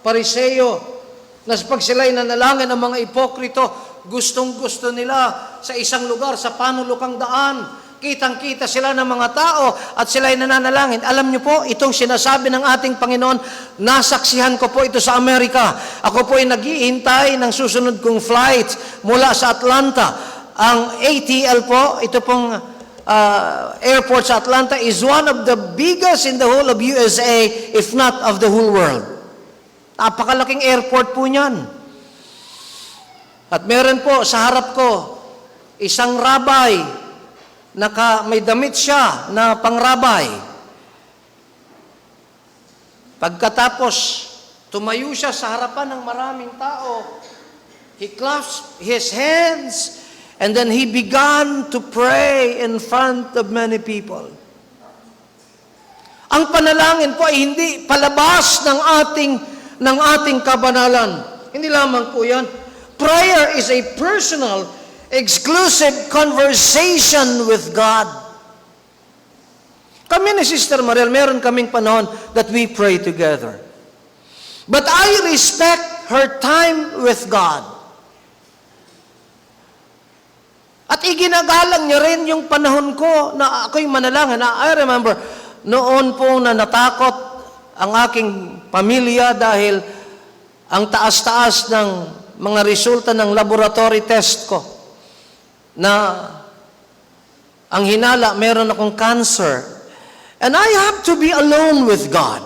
Pariseo, na pag sila'y nanalangin ang mga ipokrito, gustong-gusto nila sa isang lugar, sa panulukang daan, kitang-kita sila ng mga tao at sila'y nananalangin. Alam niyo po, itong sinasabi ng ating Panginoon, nasaksihan ko po ito sa Amerika. Ako po ay naghihintay ng susunod kong flight mula sa Atlanta. Ang ATL po, ito pong airport sa Atlanta is one of the biggest in the whole of USA, if not of the whole world. Napakalaking airport po niyan. At meron po sa harap ko, isang rabay, may damit siya na pangrabay. Pagkatapos, tumayo siya sa harapan ng maraming tao. He clasped his hands and then he began to pray in front of many people. Ang panalangin po ay hindi palabas ng ating kabanalan. Hindi lamang po yan. Prayer is a personal, exclusive conversation with God. Kami ni Sister Mariel, meron kaming panahon that we pray together. But I respect her time with God. At iginagalang niya rin yung panahon ko na ako'y manalangin. I remember, noon po na natakot ang aking pamilya dahil ang taas-taas ng mga resulta ng laboratory test ko. na ang hinala, meron akong cancer. And I have to be alone with God.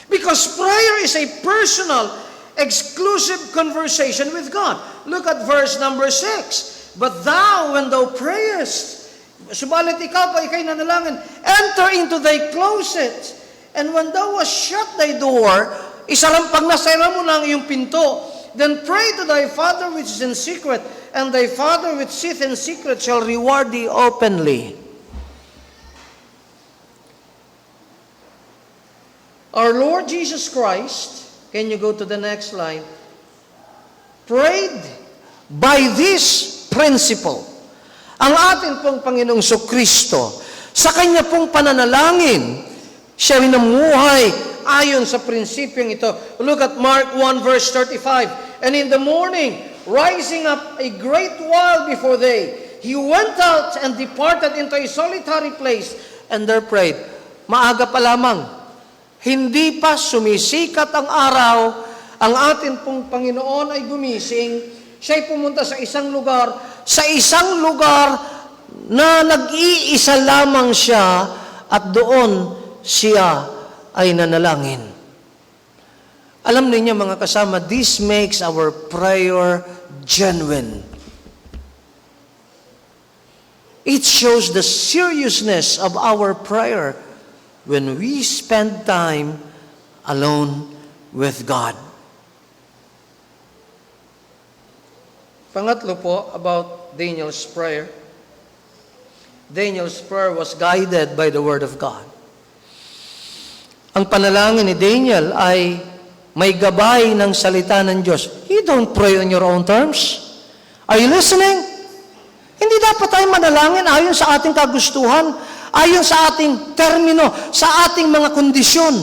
Because prayer is a personal, exclusive conversation with God. Look at verse number 6. But thou, when thou prayest, subalit ikaw pa ikay nanalangin, enter into thy closet. And when thou hast shut thy door, pag nasara mo na ang iyong pinto, then pray to thy Father which is in secret, and thy Father which sitteth in secret shall reward thee openly. Our Lord Jesus Christ, can you go to the next slide, prayed by this principle. Ang atin pong Panginoong Kristo, sa Kanya pong pananalangin, siya minamuhay ayon sa prinsipyong ito. Look at Mark 1 verse 35. And in the morning, rising up a great while before day, he went out and departed into a solitary place, and there prayed. Maaga pa lamang, hindi pa sumisikat ang araw, ang atin pong Panginoon ay gumising, siya'y pumunta sa isang lugar na nag-iisa lamang siya, at doon siya ay nanalangin. Alam niyo mga kasama, this makes our prayer genuine. It shows the seriousness of our prayer when we spend time alone with God. Pangatlo po, about Daniel's prayer. Daniel's prayer was guided by the Word of God. Ang panalangin ni Daniel ay may gabay ng salita ng Diyos. You don't pray on your own terms. Are you listening? Hindi dapat tayo manalangin ayon sa ating kagustuhan, ayon sa ating termino, sa ating mga kondisyon.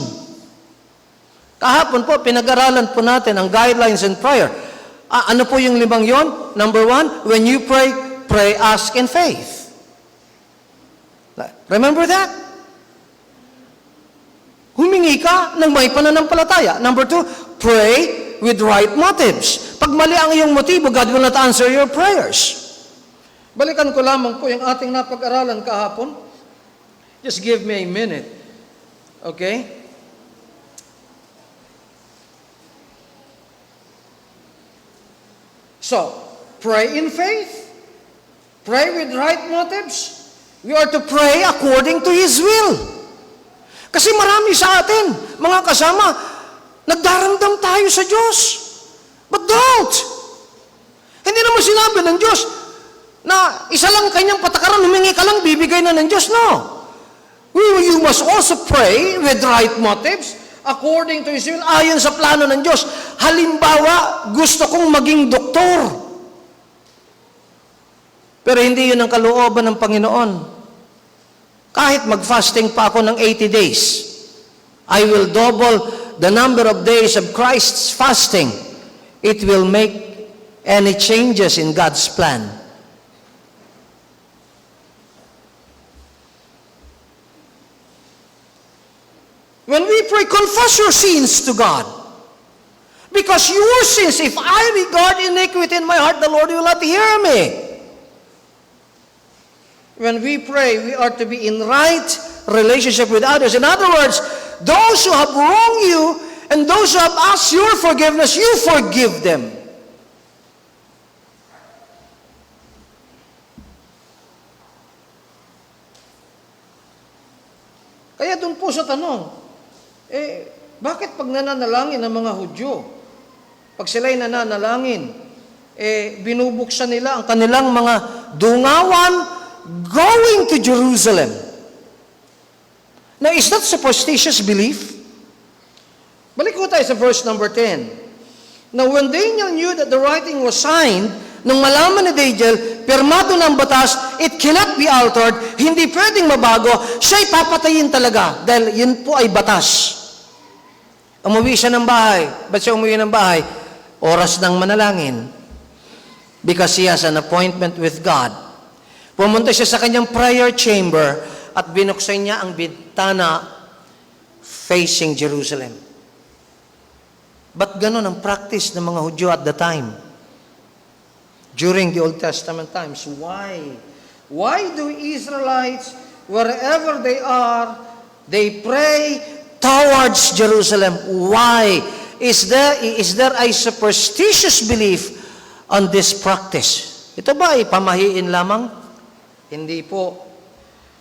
Kahapon po, pinag-aralan po natin ang guidelines in prayer. Ano po yung 5 yon? Number 1, when you pray, pray, ask in faith. Remember that? Humingi ka ng may pananampalataya. Number 2, pray with right motives. Pag mali ang iyong motibo, God will not answer your prayers. Balikan ko lamang po yung ating napag-aralan kahapon. Just give me a minute. Okay? So, pray in faith. Pray with right motives. We are to pray according to His will. Kasi marami sa atin, mga kasama, nagdaramdam tayo sa Diyos. But don't! Hindi naman sinabi ng Diyos na isa lang kanyang patakaran, humingi ka lang, bibigay na ng Diyos. No. You must also pray with right motives, according to His will, ayon sa plano ng Diyos. Halimbawa, gusto kong maging doktor. Pero hindi yun ang kalooban ng Panginoon. Kahit mag-fasting pa ako ng 80 days, I will double the number of days of Christ's fasting. It will make any changes in God's plan. When we pray, confess your sins to God. Because your sins, if I regard iniquity in my heart, the Lord will not hear me. When we pray, we are to be in right relationship with others. In other words, those who have wronged you and those who have asked your forgiveness, you forgive them. Kaya doon po sa tanong, bakit pag nananalangin ng mga Hudyo, pag sila'y nananalangin, binubuksan nila ang kanilang mga dungawan going to Jerusalem. Now, is that superstitious belief? Balik ko tayo sa verse number 10. Now, when Daniel knew that the writing was signed, nung malaman ni Daniel, pirmado ng batas, it cannot be altered, hindi pwedeng mabago, siya'y papatayin talaga, dahil yun po ay batas. Umuwi siya ng bahay. Ba't siya umuwi ng bahay? Oras ng manalangin. Because he has an appointment with God. Pumunta siya sa kanyang prayer chamber at binuksan niya ang bintana facing Jerusalem. Ba't ganon ang practice ng mga Hudyo at the time? during the Old Testament times. Why? Why do Israelites, wherever they are, they pray towards Jerusalem? Why? Is there a superstitious belief on this practice? Ito ba ay pamahiin lamang? Hindi po.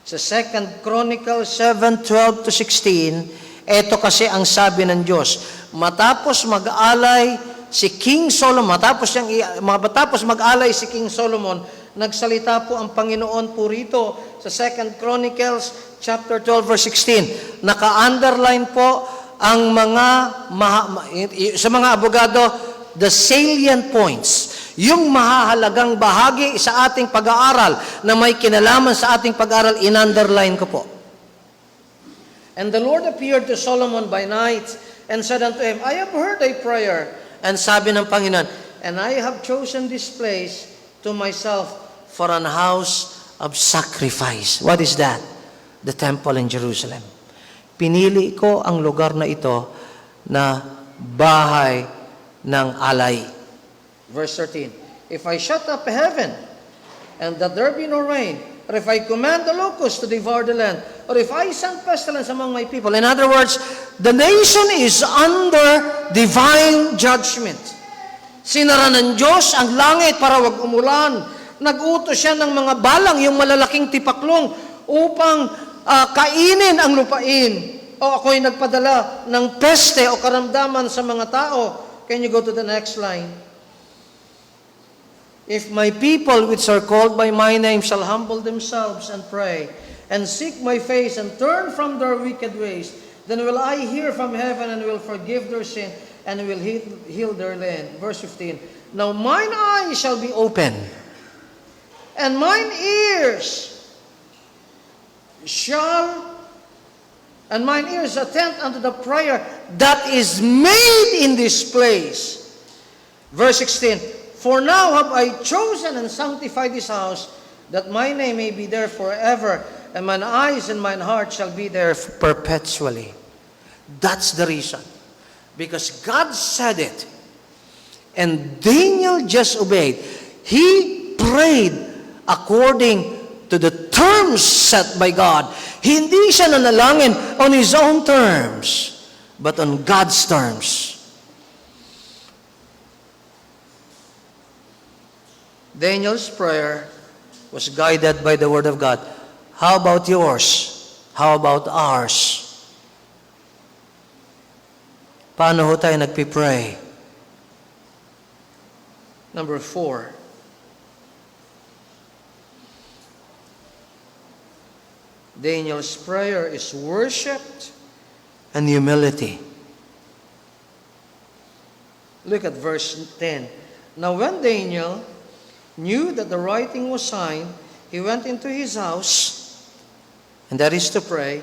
Sa 2 Chronicles 7:12 to 16, ito kasi ang sabi ng Diyos. Matapos mag-alay si King Solomon, matapos mag-alay si King Solomon, nagsalita po ang Panginoon po rito sa 2 Chronicles chapter 12 verse 16. Naka-underline po ang sa mga abogado, the salient points, yung mahahalagang bahagi sa ating pag-aaral na may kinalaman sa ating pag-aaral, in-underline ko po. And the Lord appeared to Solomon by night and said unto him, I have heard thy prayer. And sabi ng Panginoon, and I have chosen this place to myself for an house of sacrifice. What is that? The temple in Jerusalem. Pinili ko ang lugar na ito na bahay ng alay. Verse 13, if I shut up heaven, and that there be no rain, or if I command the locusts to devour the land, or if I send pestilence among my people. In other words, the nation is under divine judgment. Sinara ng Diyos ang langit para wag umulan. Nag-utos siya ng mga balang, yung malalaking tipaklong, upang kainin ang lupain. O ako'y nagpadala ng peste o karamdaman sa mga tao. Can you go to the next line? If my people which are called by my name shall humble themselves and pray, and seek my face and turn from their wicked ways, then will I hear from heaven and will forgive their sin and will heal their land. Verse 15, now mine eyes shall be open, and mine ears attend unto the prayer that is made in this place. Verse 16, for now have I chosen and sanctified this house, that my name may be there forever, and mine eyes and mine heart shall be there perpetually. That's the reason. Because God said it, and Daniel just obeyed. He prayed according to the terms set by God. Hindi siya nanalangin on his own terms, but on God's terms. Daniel's prayer was guided by the Word of God. How about yours? How about ours? Paano ho tayo nagpipray? Number 4. Daniel's prayer is worship and humility. Look at verse 10. Now when Daniel knew that the writing was signed, he went into his house, and that is to pray,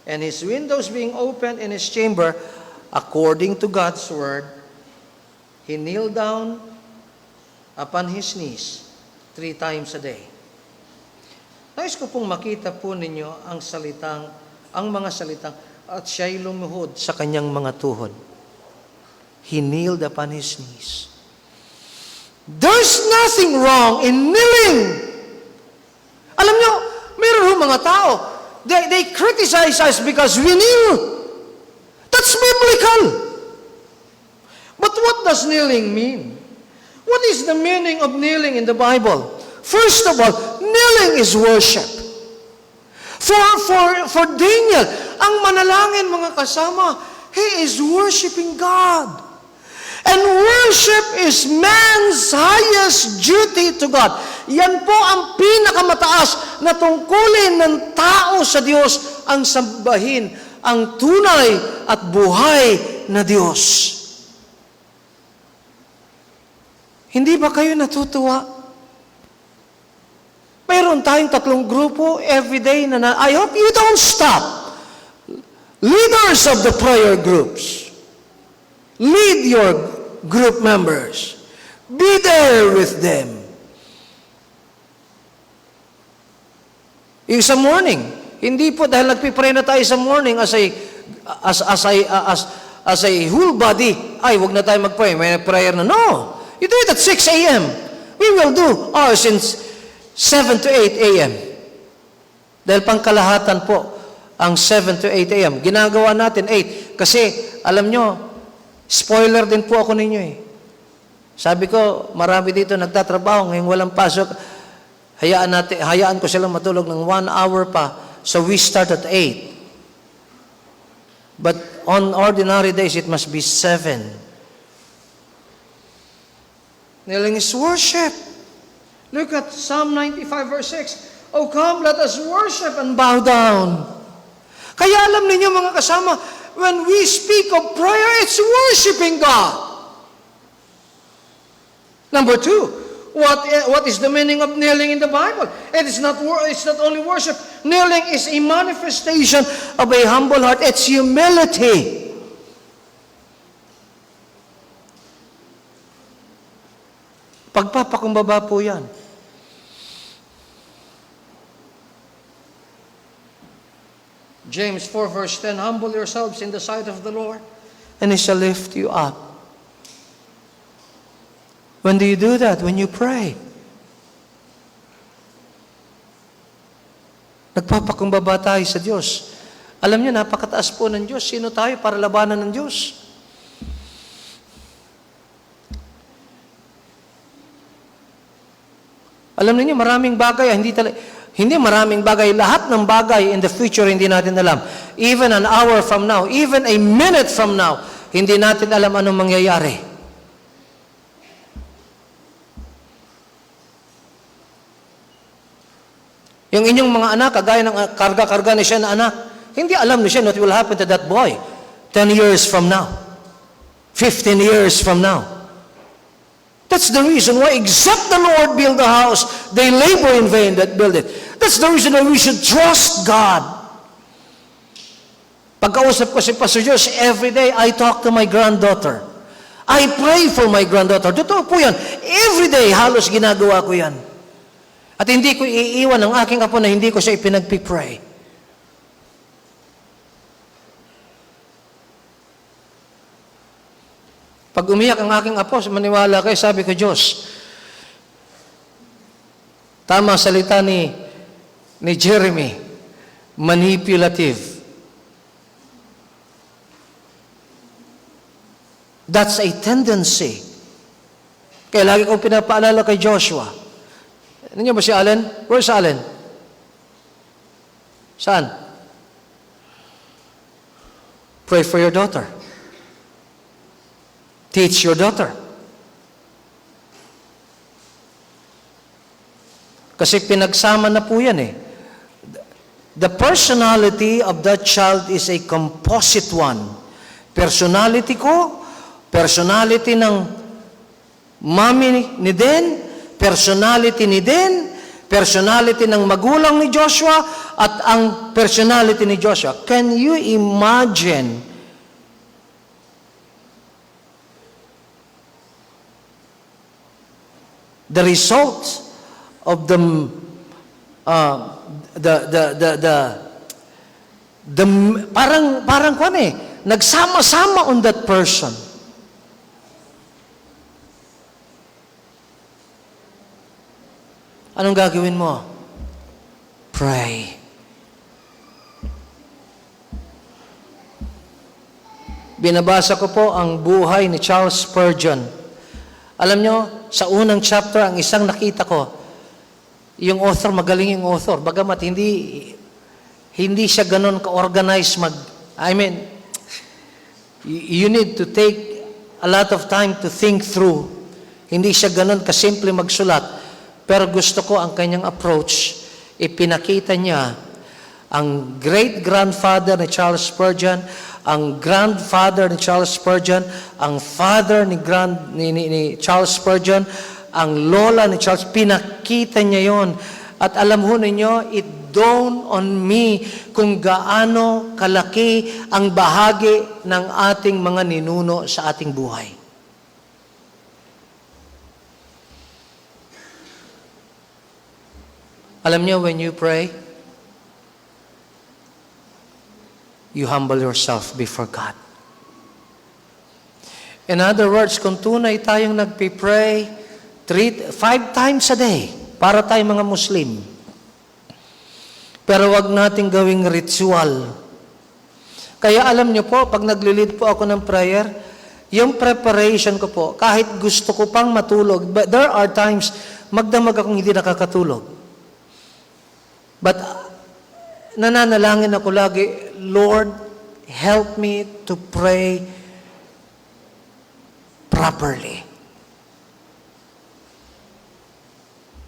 and his windows being opened in his chamber, according to God's word, he kneeled down upon his knees 3 times a day. Nais ko pong makita po ninyo ang mga salitang, at siya'y lumuhod sa kanyang mga tuhod. He kneeled upon his knees. There's nothing wrong in kneeling. Alam nyo, mayroon mga tao, they criticize us because we kneel. That's biblical. But what does kneeling mean? What is the meaning of kneeling in the Bible? First of all, kneeling is worship. For Daniel, ang manalangin mga kasama, he is worshiping God. And worship is man's highest duty to God. Yan po ang pinakamataas na tungkulin ng tao sa Diyos, ang sambahin ang tunay at buhay na Diyos. Hindi ba kayo natutuwa? Mayroon tayong 3 grupo everyday na I hope you don't stop. Leaders of the prayer groups. Lead your group members. Be there with them. Yung sa morning, hindi po dahil nagpipray na tayo sa morning as a whole body, ay, wag na tayo magpray, may prayer na. No! You do it at 6 a.m. We will do ours since 7 to 8 a.m. Dahil pangkalahatan po ang 7 to 8 a.m. Ginagawa natin 8. Kasi, alam nyo, spoiler din po ako ninyo eh. Sabi ko, marami dito nagtatrabaho, ngayong walang pasok. Hayaan ko silang matulog ng 1 hour pa. So we start at 8. But on ordinary days, it must be 7. Kneeling is worship. Look at Psalm 95 verse 6. Oh come, let us worship and bow down. Kaya alam ninyo mga kasama, when we speak of prayer, it's worshiping God. Number 2, what is the meaning of kneeling in the Bible? It's not only worship. Kneeling is a manifestation of a humble heart. It's humility. Pagpapakumbaba po yan. James 4 verse 10, humble yourselves in the sight of the Lord, and He shall lift you up. When do you do that? When you pray. Nagpapakumbaba tayo sa Diyos. Alam niyo, napakataas po ng Diyos. Sino tayo para labanan ng Diyos? Alam niyo, maraming bagay, hindi maraming bagay, lahat ng bagay in the future hindi natin alam. Even an hour from now, even a minute from now, hindi natin alam anong mangyayari. Yung inyong mga anak, kagaya ng karga-karga ni siya na anak, hindi alam ni siya what will happen to that boy 10 years from now, 15 years from now. That's the reason why, except the Lord build the house, they labor in vain that build it. That's the reason why we should trust God. Pagkausap ko si Pastor Josh, every day I talk to my granddaughter. I pray for my granddaughter. Totoo po yan. Every day, halos ginagawa ko yan. At hindi ko iiwan ang aking apo na hindi ko siya ipinagpipray. Pag umiyak ang aking apo, maniwala kayo, sabi ko, Diyos, tama salita ni Jeremy, manipulative. That's a tendency. Kaya lagi kong pinapaalala kay Joshua. Ano niyo ba si Allen? Where's Allen? Saan? Pray for your daughter. Teach your daughter. Kasi pinagsama na po yan eh. The personality of that child is a composite one. Personality ko, personality ng mami ni Den, personality ni Den, personality ng magulang ni Joshua, at ang personality ni Joshua. Can you imagine the result of the parang kwan eh, nagsama-sama on that person. Anong gagawin mo? Pray. Binabasa ko po ang buhay ni Charles Spurgeon. Alam nyo, sa unang chapter, ang isang nakita ko, yung author, magaling yung author. Bagamat hindi siya ganun ka-organize you need to take a lot of time to think through. Hindi siya ganun kasimple magsulat. Pero gusto ko ang kanyang approach. Ipinakita niya ang great-grandfather ni Charles Spurgeon, ang grandfather ni Charles Spurgeon, ang father ni Charles Spurgeon, ang lola ni Charles. Pinakita niya yon. At alam ho ninyo, it dawned on me kung gaano kalaki ang bahagi ng ating mga ninuno sa ating buhay. Alam niyo, when you pray, you humble yourself before God. In other words, kung tunay tayong nagpipray, 5 times a day para tayo mga Muslim. Pero wag nating gawing ritual. Kaya alam niyo po, pag nagli-lead po ako ng prayer, yung preparation ko po, kahit gusto ko pang matulog, but there are times, magdamag akong hindi nakakatulog. But nananalangin ako lagi, Lord, help me to pray properly.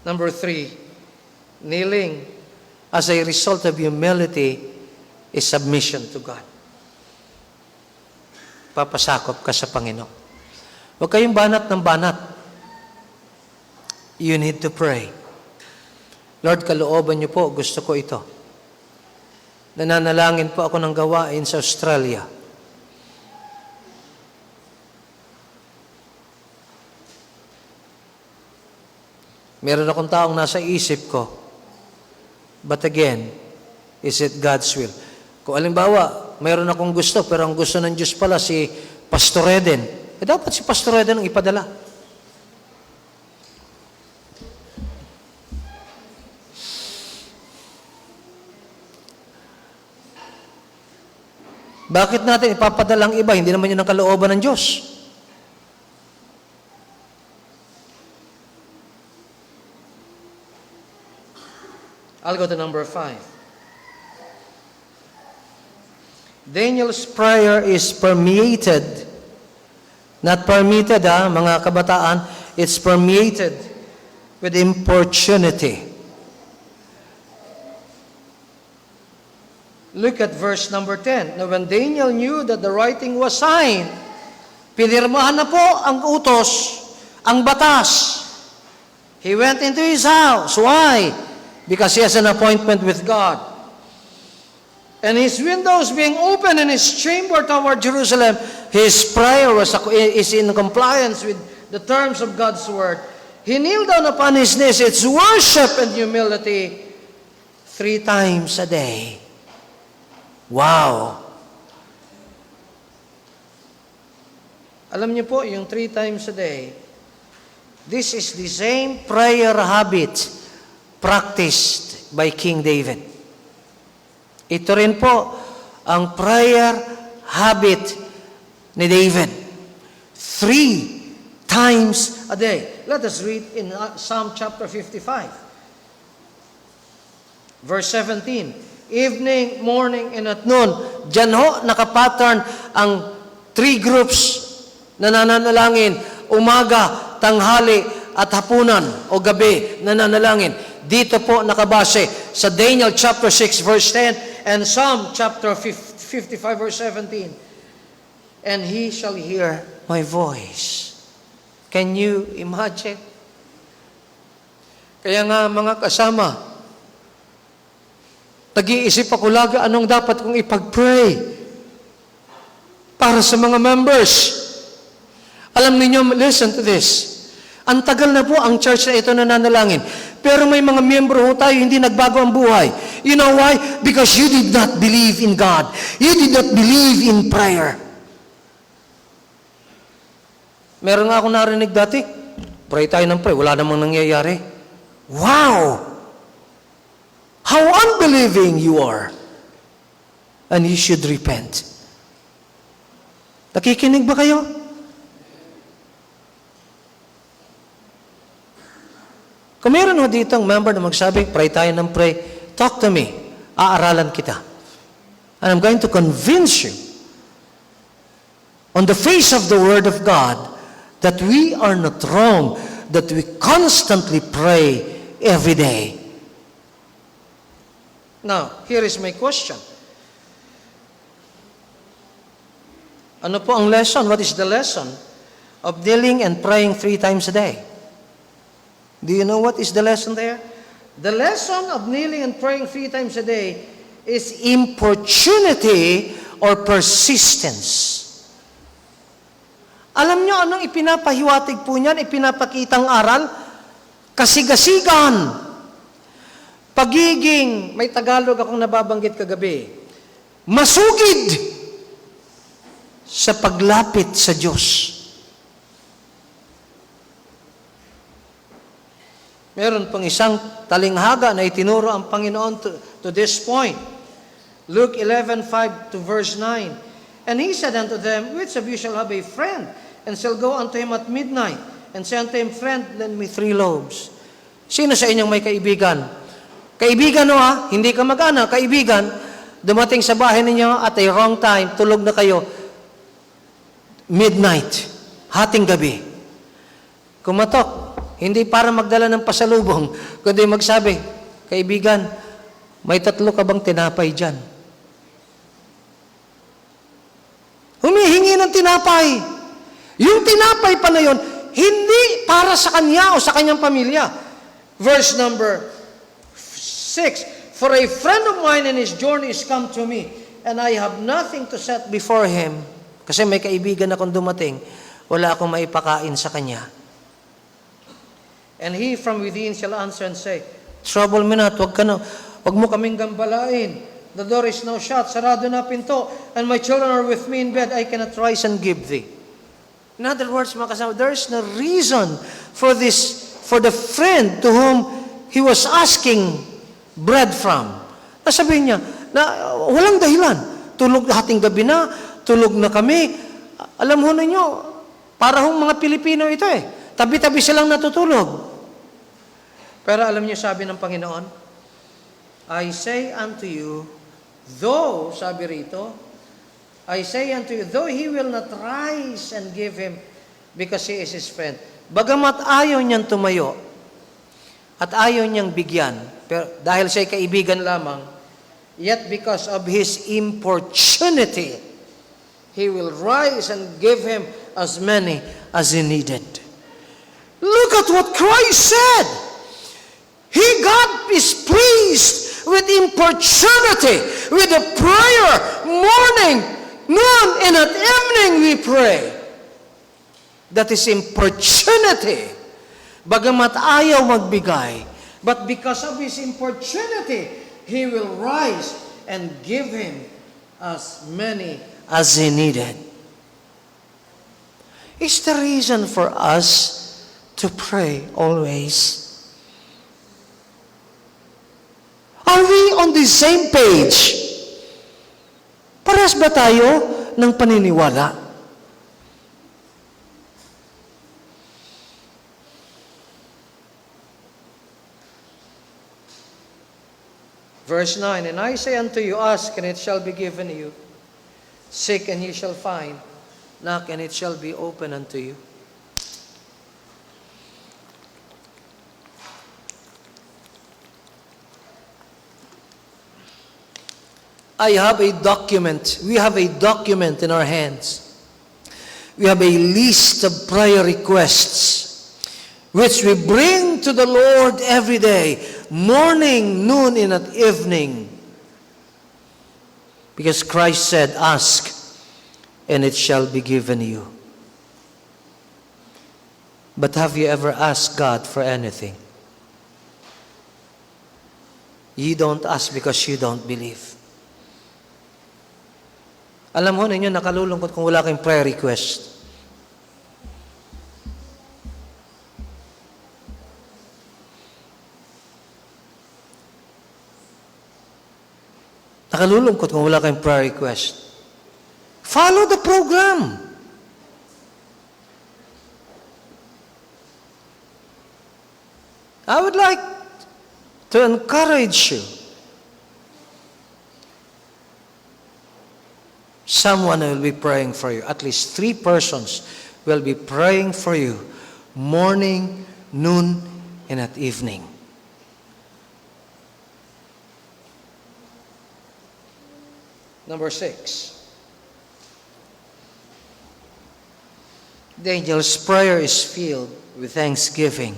Number 3, kneeling as a result of humility is submission to God. Papasakop ka sa Panginoon. Huwag kayong banat ng banat. You need to pray. Lord, kalooban niyo po, gusto ko ito. Nananalangin po ako ng gawain sa Australia. Meron akong taong nasa isip ko. But again, is it God's will? Kung alimbawa, mayroon akong gusto, pero ang gusto ng Diyos pala si Pastor Eden, dapat si Pastor Eden ang ipadala. Bakit natin ipapadala ang iba? Hindi naman yun ang kalooban ng Diyos. I'll go to number 5. Daniel's prayer is permeated, not permitted, mga kabataan, it's permeated with importunity. Look at verse number 10. Now when Daniel knew that the writing was signed, pinirmahan na po ang utos, ang batas. He went into his house. Why? Because he has an appointment with God. And his windows being open in his chamber toward Jerusalem, his prayer is in compliance with the terms of God's word. He kneeled down upon his knees. It's worship and humility 3 times a day. Wow! Alam niyo po, yung 3 times a day, this is the same prayer habit practiced by King David. Ito rin po ang prayer habit ni David. 3 times a day. Let us read in Psalm chapter 55. Verse 17. Evening, morning, and at noon. Diyan ho, nakapattern ang 3 groups na nananalangin. Umaga, tanghali, at hapunan o gabi nananalangin. Dito po nakabase sa Daniel chapter 6 verse 10 and Psalm chapter 55 verse 17. And he shall hear my voice. Can you imagine? Kaya nga mga kasama, nag-iisip ako lagi anong dapat kong ipag-pray para sa mga members. Alam niyo, listen to this. Ang tagal na po ang church na ito nananalangin. Pero may mga miyembro ho tayo, hindi nagbago ang buhay. You know why? Because you did not believe in God. You did not believe in prayer. Meron nga ako narinig dati, pray tayo ng pray, wala namang nangyayari. Wow! How unbelieving you are. And you should repent. Nakikinig ba kayo? Kung meron mo dito ang member na magsabi, pray tayo ng pray, talk to me. Aaralan kita. And I'm going to convince you on the face of the Word of God that we are not wrong, that we constantly pray every day. Now, here is my question. Ano po ang lesson? What is the lesson of kneeling and praying 3 times a day? Do you know what is the lesson there? The lesson of kneeling and praying 3 times a day is importunity or persistence. Alam nyo anong ipinapahiwatig po niyan, ipinapakitang aral? Kasigasigan. Pagiging, may Tagalog akong nababanggit kagabi, masugid sa paglapit sa Diyos. Meron pang isang talinghaga na itinuro ang Panginoon to this point. Luke 11:5 to verse 9. And he said unto them, which of you shall have a friend, and shall go unto him at midnight, and say unto him, Friend, lend me 3 loaves. Sino sa inyong may kaibigan? Kaibigan hindi ka mag-anak, kaibigan, dumating sa bahay ninyo at a wrong time, tulog na kayo, midnight, hating gabi. Kumatok, hindi para magdala ng pasalubong, kundi magsabi, kaibigan, may 3 ka bang tinapay dyan? Humihingi ng tinapay. Yung tinapay pa na yun, hindi para sa kanya o sa kanyang pamilya. Verse number 6, For a friend of mine in his journey is come to me, and I have nothing to set before him. Kasi may kaibigan akong dumating, wala akong maipakain sa kanya. And he from within shall answer and say, Trouble me not, wag mo kaming gambalain. The door is now shut, sarado na pinto, and my children are with me in bed, I cannot rise and give thee. In other words, mga kasama, there is no reason for the friend to whom he was asking bread from. Nasabihin niya, na walang dahilan. Tulog hating gabi na, tulog na kami. Alam ho ninyo, para hong mga Pilipino ito Tabi-tabi silang natutulog. Pero alam niyo sabi ng Panginoon, I say unto you, though, sabi rito, I say unto you, though he will not rise and give him because he is his friend. Bagamat ayaw niyang tumayo at ayaw niyang bigyan, pero dahil siya'y kaibigan lamang, yet because of his importunity, he will rise and give him as many as he needed. Look at what Christ said. God is pleased with importunity, with the prayer, morning, noon, and at evening we pray. That is importunity. Bagamat ayaw magbigay, but because of his importunity, he will rise and give him as many as he needed. It's the reason for us to pray always. Are we on the same page? Parehas ba tayo ng paniniwala? Verse 9, And I say unto you, ask, and it shall be given you. Seek, and ye shall find. Knock, and it shall be open unto you. I have a document. We have a document in our hands. We have a list of prayer requests which we bring to the Lord every day, morning, noon, and at evening. Because Christ said, ask, and it shall be given you. But have you ever asked God for anything? You don't ask because you don't believe. Alam mo ninyo, nakalulungkot kung wala kayong prayer request. Nakalulungkot kung wala kayong prayer request. Follow the program. I would like to encourage you. Someone will be praying for you. At least 3 persons will be praying for you. Morning, noon, and at evening. Number 6. Daniel's prayer is filled with thanksgiving.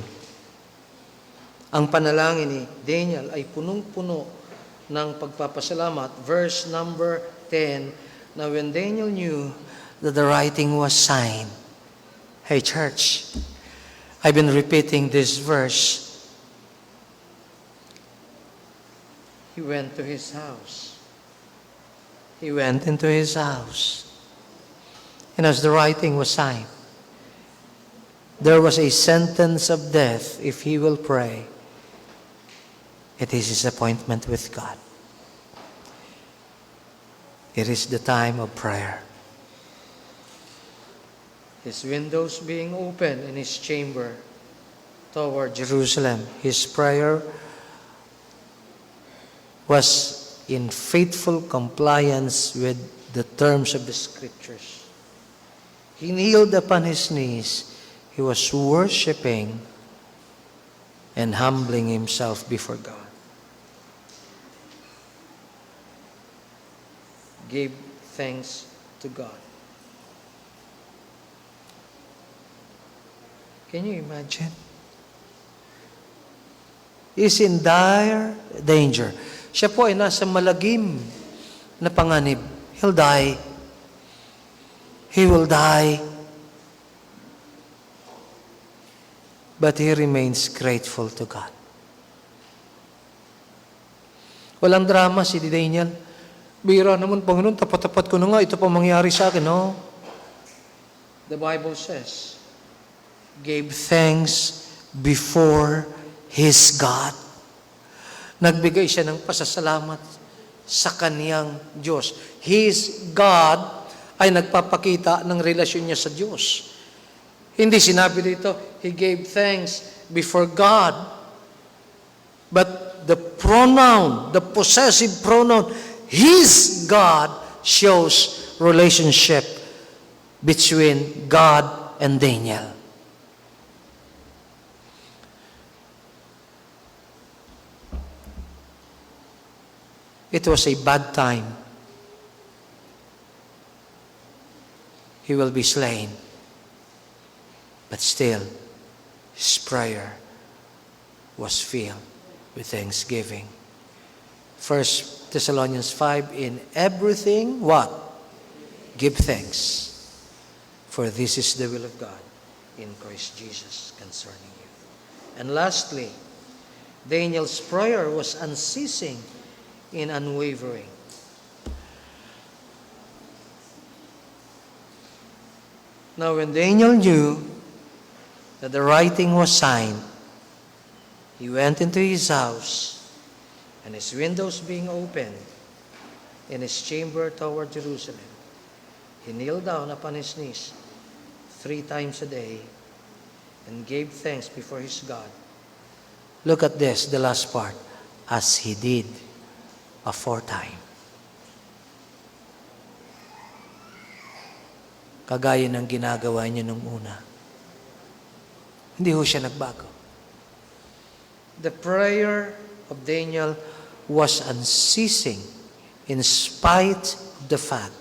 Ang panalangin ni Daniel ay punong-puno ng pagpapasalamat. Verse number 10. Now when Daniel knew that the writing was signed, hey church, I've been repeating this verse. He went to his house. He went into his house. And as the writing was signed, there was a sentence of death if he will pray, it is his appointment with God. It is the time of prayer. His windows being open in his chamber toward Jerusalem, his prayer was in faithful compliance with the terms of the Scriptures. He kneeled upon his knees. He was worshiping and humbling himself before God. Gave thanks to God. Can you imagine? He's in dire danger. Siya po ay nasa malagim na panganib. He'll die. He will die. But he remains grateful to God. Walang drama si Daniel. Bira naman, Panginoon, tapat-tapat ko na nga, ito pa mangyari sa akin, no? The Bible says, gave thanks before his God. Nagbigay siya ng pasasalamat sa kaniyang Diyos. His God ay nagpapakita ng relasyon niya sa Diyos. Hindi sinabi dito, he gave thanks before God. But the pronoun, the possessive pronoun, his God, shows relationship between God and Daniel. It was a bad time. He will be slain. But still, his prayer was filled with thanksgiving. 1 Thessalonians 5, in everything, what? Give thanks. For this is the will of God in Christ Jesus concerning you. And lastly, Daniel's prayer was unceasing and unwavering. Now, when Daniel knew that the writing was signed, he went into his house, and his windows being opened in his chamber toward Jerusalem, he kneeled down upon his knees 3 times a day and gave thanks before his God. Look at this, the last part, as he did aforetime. Kagaya ng ginagawa niya nung una. Hindi ho siya nagbago. The prayer of Daniel was unceasing in spite of the fact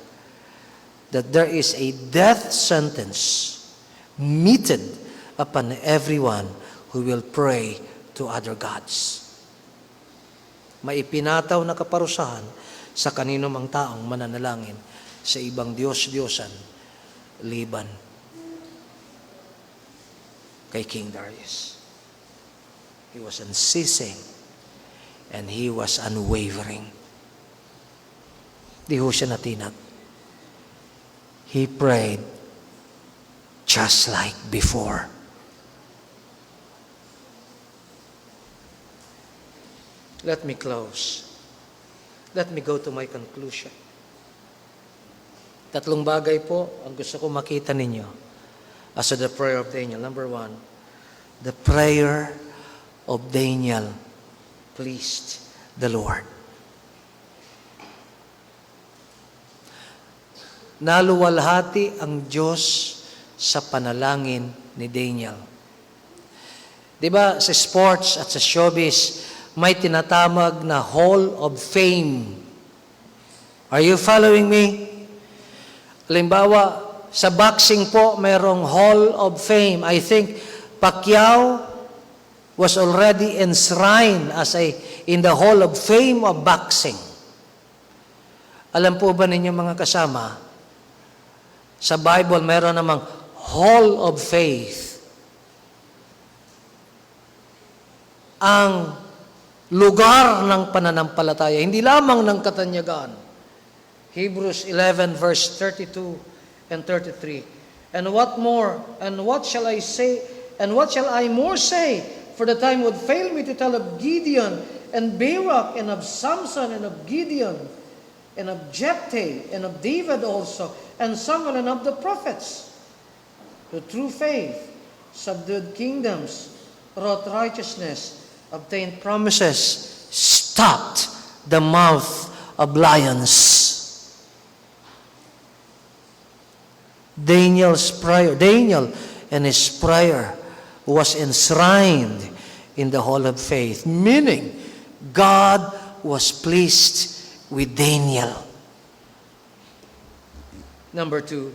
that there is a death sentence meted upon everyone who will pray to other gods. May ipinataw na kaparusahan sa kanino mang taong mananalangin sa ibang Diyos-Diyosan, liban kay King Darius. He was unceasing and he was unwavering. Di ho siya natinag. He prayed just like before. Let me close. Let me go to my conclusion. 3 bagay po ang gusto ko makita ninyo as to the prayer of Daniel. Number 1, the prayer of Daniel pleased the Lord. Naluwalhati ang Diyos sa panalangin ni Daniel. Diba sa sports at sa showbiz, may tinatamag na Hall of Fame. Are you following me? Halimbawa, sa boxing po, mayroong Hall of Fame. I think Pacquiao was already enshrined in the Hall of Fame of boxing. Alam po ba ninyo mga kasama, sa Bible mayroon namang Hall of Faith. Ang lugar ng pananampalataya, hindi lamang ng katanyagan. Hebrews 11 verse 32 and 33. And what more? And what shall I say? And what shall I more say? For the time would fail me to tell of Gideon and Barak and of Samson and of Gideon and of Jephthah and of David also and Samuel and of the prophets, who through faith subdued kingdoms, wrought righteousness, obtained promises, stopped the mouth of lions. Daniel and his prayer was enshrined in the hall of faith, meaning God was pleased with Daniel. Number 2,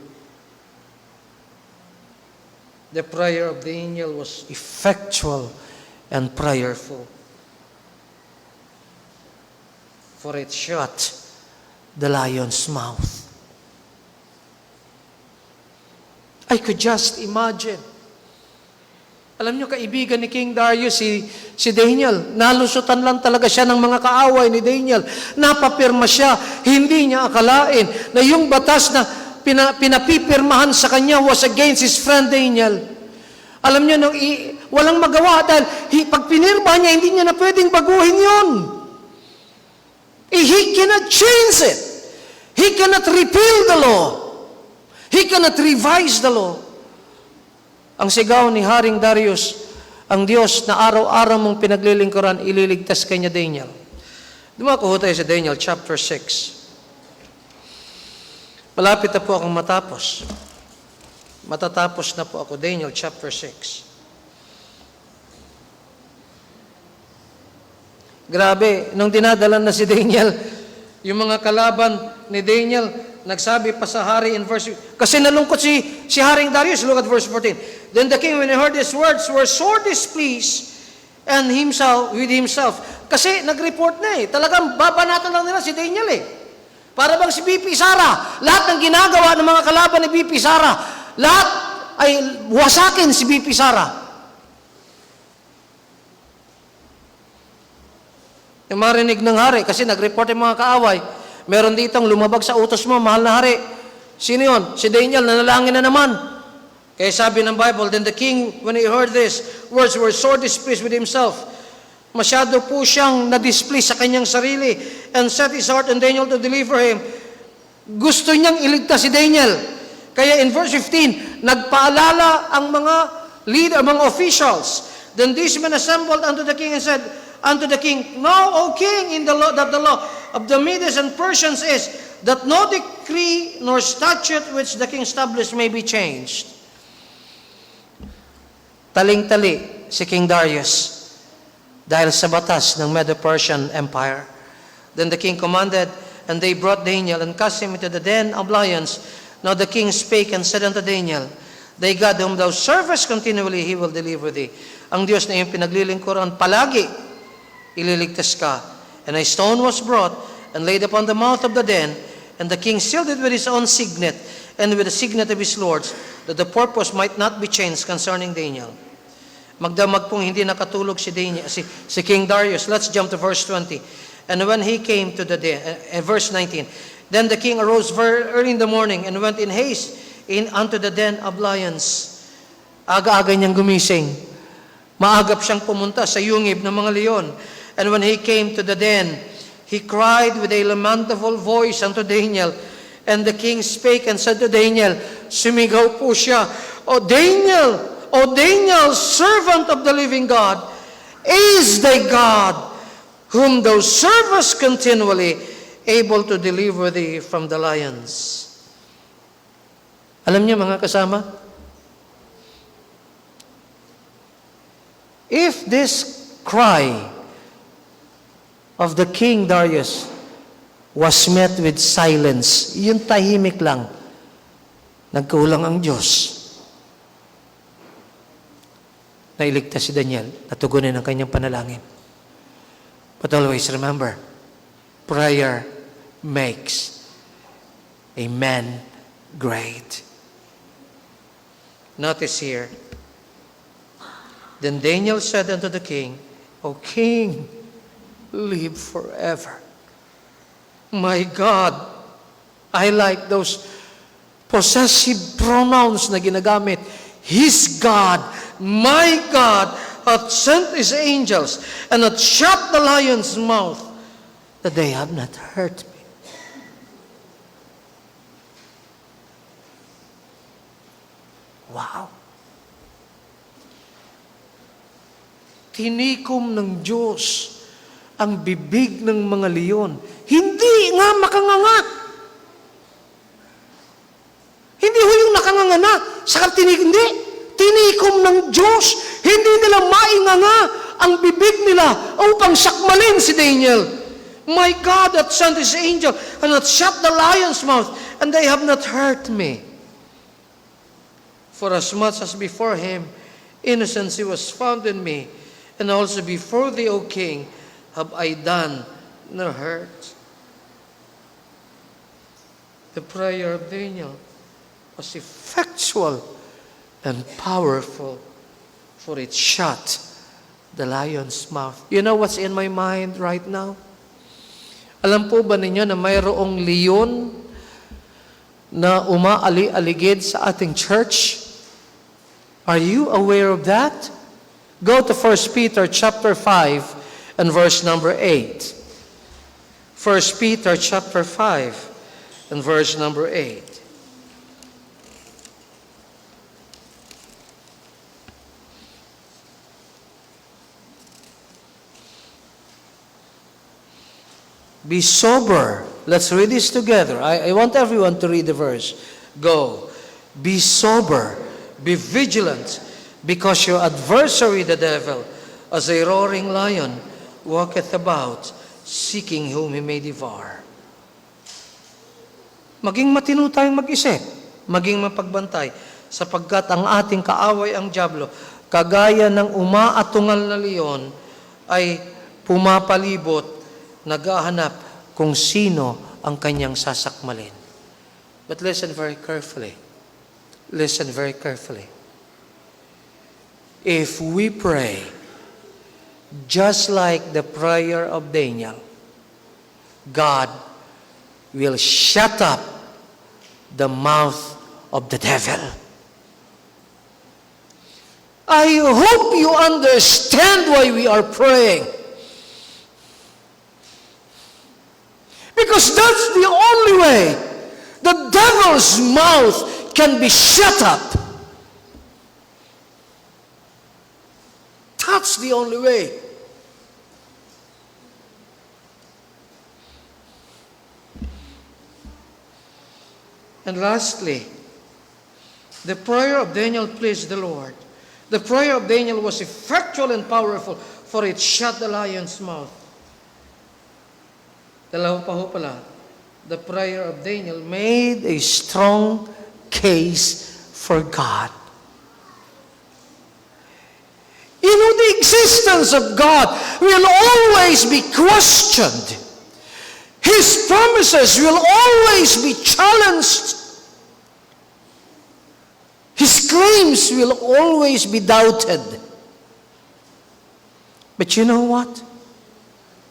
the prayer of Daniel was effectual and prayerful, for it shut the lion's mouth. I could just imagine. Alam niyo, kaibigan ni King Darius, si Daniel, nalusutan lang talaga siya ng mga kaaway ni Daniel. Napapirma siya, hindi niya akalain na yung batas na pinapipirmahan sa kanya was against his friend Daniel. Alam niyo, walang magawa dahil pag pinirma niya, hindi niya na pwedeng baguhin yun. He cannot change it. He cannot repeal the law. He cannot revise the law. Ang sigaw ni Haring Darius, ang Diyos na araw-araw mong pinaglilingkuran, ililigtas kanya Daniel. Dumako ho tayo sa Daniel chapter 6. Malapit na po akong matapos. Matatapos na po ako, Daniel chapter 6. Grabe, nung dinadala na si Daniel, yung mga kalaban ni Daniel, nagsabi pa sa hari in verse, kasi nalungkot si Haring Darius. Look at verse 14. Then the king, when he heard these words, were sore displeased and with himself. Kasi nag-report na talagang babanatan lang nila si Daniel Para bang si BP Sara, lahat ng ginagawa ng mga kalaban ni BP Sara, lahat ay wasakin si BP Sara. Yung marinig ng hari, kasi nag-report yung mga kaaway, meron ditong lumabag sa utos mo, mahal na hari. Sino yun? Si Daniel, nanalangin na naman. Kaya sabi ng Bible, then the king, when he heard this, words were sore displeased with himself. Masyado po siyang na-displease sa kanyang sarili and set his heart on Daniel to deliver him. Gusto niyang iligtas si Daniel. Kaya in verse 15, nagpaalala ang mga leader, mga officials. Then these men assembled unto the king and said unto the king, "Know, O king, in the law that the law of the Medes and Persians is that no decree nor statute which the king established may be changed." Taling-tali si King Darius dahil sa batas ng Medo-Persian Empire. Then the king commanded, and they brought Daniel and cast him into the den of lions. Now the king spake and said unto Daniel, "Thy God whom thou servest continually, he will deliver thee." Ang Diyos na iyong pinaglilingkuran, palagi ililigtas ka. And a stone was brought and laid upon the mouth of the den, and the king sealed it with his own signet and with the signet of his lords, that the purpose might not be changed concerning Daniel. Magdamag pong hindi nakatulog si King Darius. Let's jump to verse 20. And when he came to the den, verse 19, then the king arose very early in the morning and went in haste unto the den of lions. Aga-aga niyang gumising. Maagap siyang pumunta sa yungib ng mga leon. And when he came to the den, he cried with a lamentable voice unto Daniel. And the king spake and said to Daniel, sumigaw po siya, O Daniel, servant of the living God, is thy God, whom thou servest continually, able to deliver thee from the lions. Alam niyo mga kasama, if this cry of the King Darius was met with silence, yung tahimik lang, nagkulang ang Diyos. Nailigtas si Daniel, natugunin ang kanyang panalangin. But always remember, prayer makes a man great. Notice here, then Daniel said unto the king, O king, live forever. My God, I like those possessive pronouns na ginagamit. His God, my God, hath sent His angels, and hath shut the lion's mouth, that they have not hurt me. Wow! Tinikom ng Diyos ang bibig ng mga leon. Hindi nga makanganga. Hindi ho yung nakanganga sa hindi. Tinikom ng Diyos. Hindi nila mainganga ang bibig nila upang sakmalin si Daniel. My God hath sent His angel and hath shut the lion's mouth, and they have not hurt me. For as much as before him innocency was found in me, and also before thee, O King, have I done no hurt. The prayer of Daniel was effectual and powerful, for it shut the lion's mouth. You know what's in my mind right now? Alam po ba ninyo na mayroong leon na umaali-aligid sa ating church? Are you aware of that? Go to 1 Peter chapter 5 and verse number 8. 1 Peter chapter 5 and verse number 8. Be sober. Let's read this together. I want everyone to read the verse. Go. Be sober. Be vigilant, because your adversary, the devil, as a roaring lion, walketh about, seeking whom he may devour. Maging matino tayong mag-isip, maging mapagbantay, sapagkat ang ating kaaway ang dyablo, kagaya ng umaatungal na leon, ay pumapalibot, naghahanap kung sino ang kanyang sasakmalin. But listen very carefully. Listen very carefully. If we pray just like the prayer of Daniel, God will shut up the mouth of the devil. I hope you understand why we are praying. Because that's the only way the devil's mouth can be shut up. That's the only way. And lastly, the prayer of Daniel pleased the Lord. The prayer of Daniel was effectual and powerful, for it shut the lion's mouth. Dalawa pa ho pala, the prayer of Daniel made a strong case for God. You know, the existence of God will always be questioned. His promises will always be challenged. His claims will always be doubted. But you know what?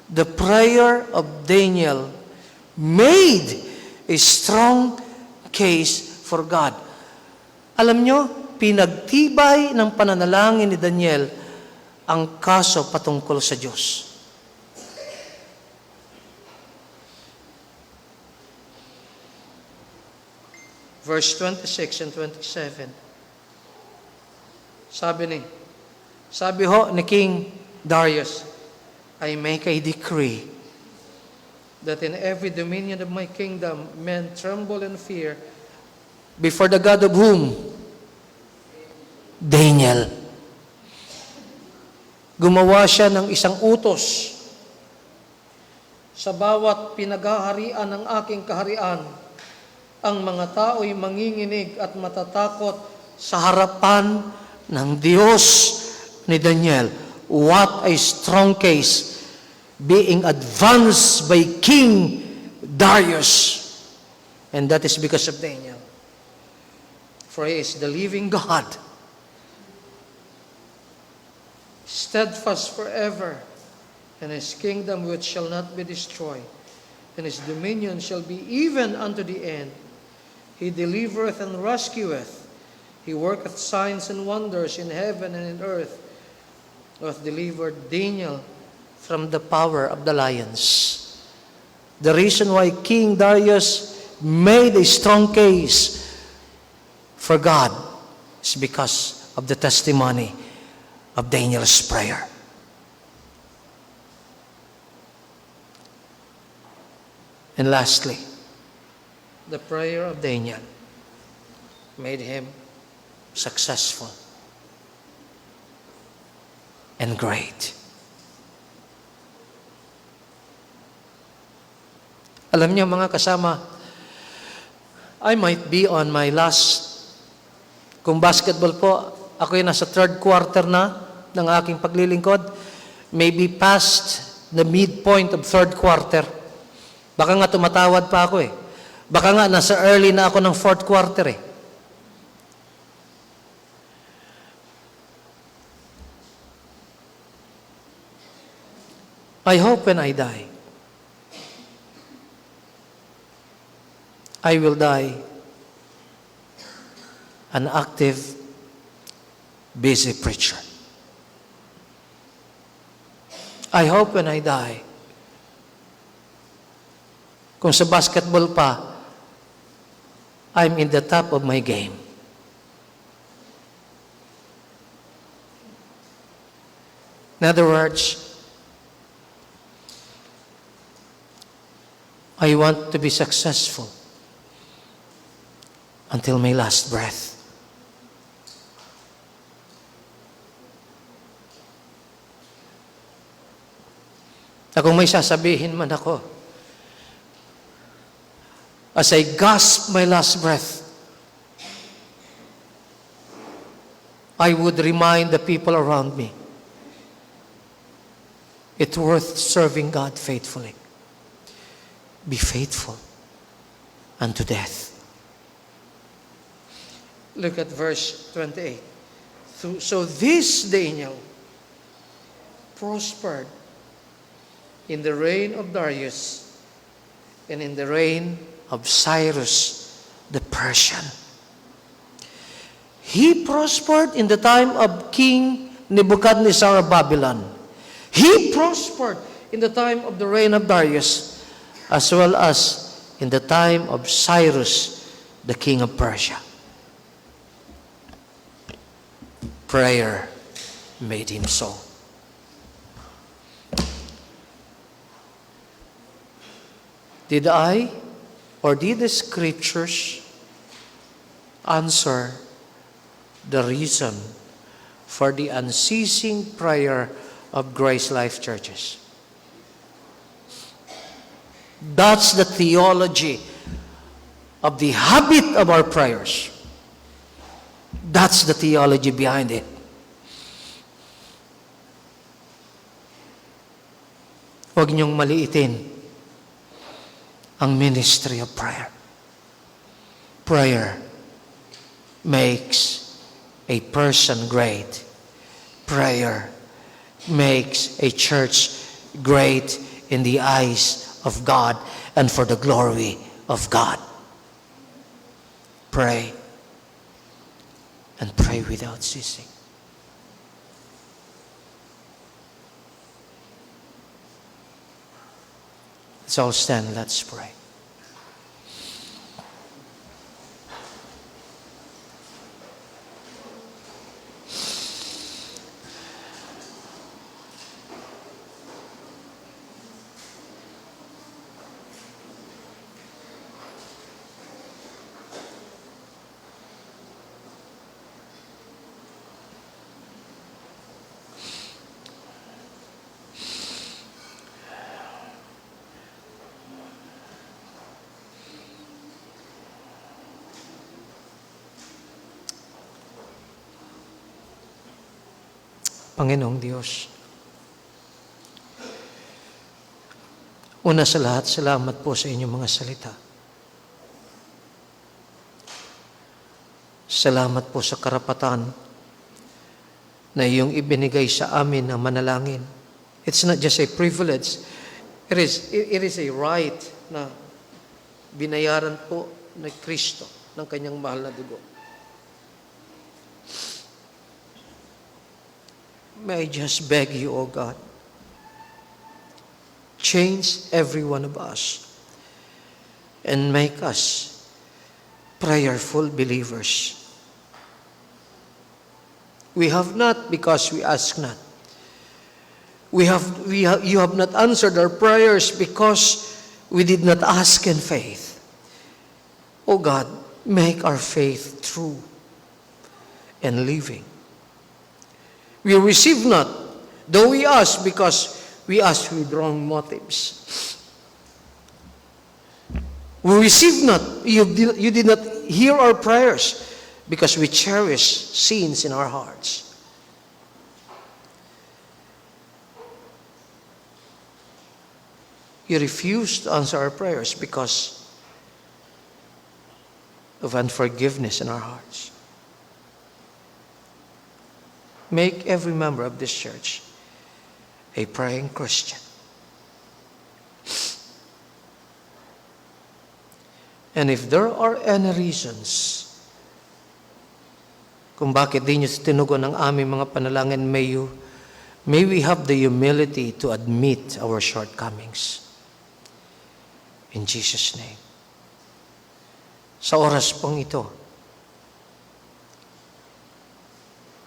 The prayer of Daniel made a strong case for God. Alam nyo, pinagtibay ng pananalangin ni Daniel ang kaso patungkol sa Diyos. Verse 26 and 27. Sabi ho ni King Darius, I make a decree that in every dominion of my kingdom men tremble and fear before the God of whom? Daniel. Gumawa siya ng isang utos sa bawat pinaghaharian ng aking kaharian. Ang mga tao'y manginginig at matatakot sa harapan ng Diyos ni Daniel. What a strong case being advanced by King Darius. And that is because of Daniel. For he is the living God, steadfast forever, and his kingdom which shall not be destroyed, and his dominion shall be even unto the end. He delivereth and rescueth. He worketh signs and wonders in heaven and in earth. Who hath delivered Daniel from the power of the lions. The reason why King Darius made a strong case for God is because of the testimony of Daniel's prayer. And lastly, the prayer of Daniel made him successful and great. Alam niyo mga kasama, I might be on my kung basketball po, ako yung nasa third quarter na ng aking paglilingkod, maybe past the midpoint of third quarter. Baka nga tumatawad pa ako eh. Baka nga nasa early na ako ng fourth quarter eh. I hope when I die, I will die an active, busy preacher. I hope when I die, kung sa basketball pa, I'm in the top of my game. In other words, I want to be successful until my last breath. Na kung may sasabihin man ako, as I gasp my last breath, I would remind the people around me, it's worth serving God faithfully. Be faithful unto death. Look at verse 28. So this Daniel prospered in the reign of Darius and in the reign of Cyrus the Persian. He prospered in the time of King Nebuchadnezzar of Babylon. He prospered in the time of the reign of Darius, as well as in the time of Cyrus, the king of Persia. Prayer made him so. Did I or did the scriptures answer the reason for the unceasing prayer of Grace Life Churches? That's the theology of the habit of our prayers. That's the theology behind it. Huwag niyong maliitin ang ministry of prayer. Prayer makes a person great. Prayer makes a church great in the eyes of God and for the glory of God. Pray and pray without ceasing. Let's all stand, let's pray. Panginoong Diyos, una sa lahat, salamat po sa inyong mga salita. Salamat po sa karapatan na iyong ibinigay sa amin na manalangin. It's not just a privilege. It is a right na binayaran po ni Kristo ng kanyang mahal na dugo. May I just beg you, O God, change every one of us and make us prayerful believers. We have not because we ask not. You have not answered our prayers because we did not ask in faith. O God, make our faith true and living. We receive not, though we ask, because we ask with wrong motives. We receive not, you did not hear our prayers, because we cherish sins in our hearts. You refuse to answer our prayers because of unforgiveness in our hearts. Make every member of this church a praying Christian. And if there are any reasons kung bakit di nyo tinugon ang aming mga panalangin, may we have the humility to admit our shortcomings. In Jesus' name. Sa oras pong ito,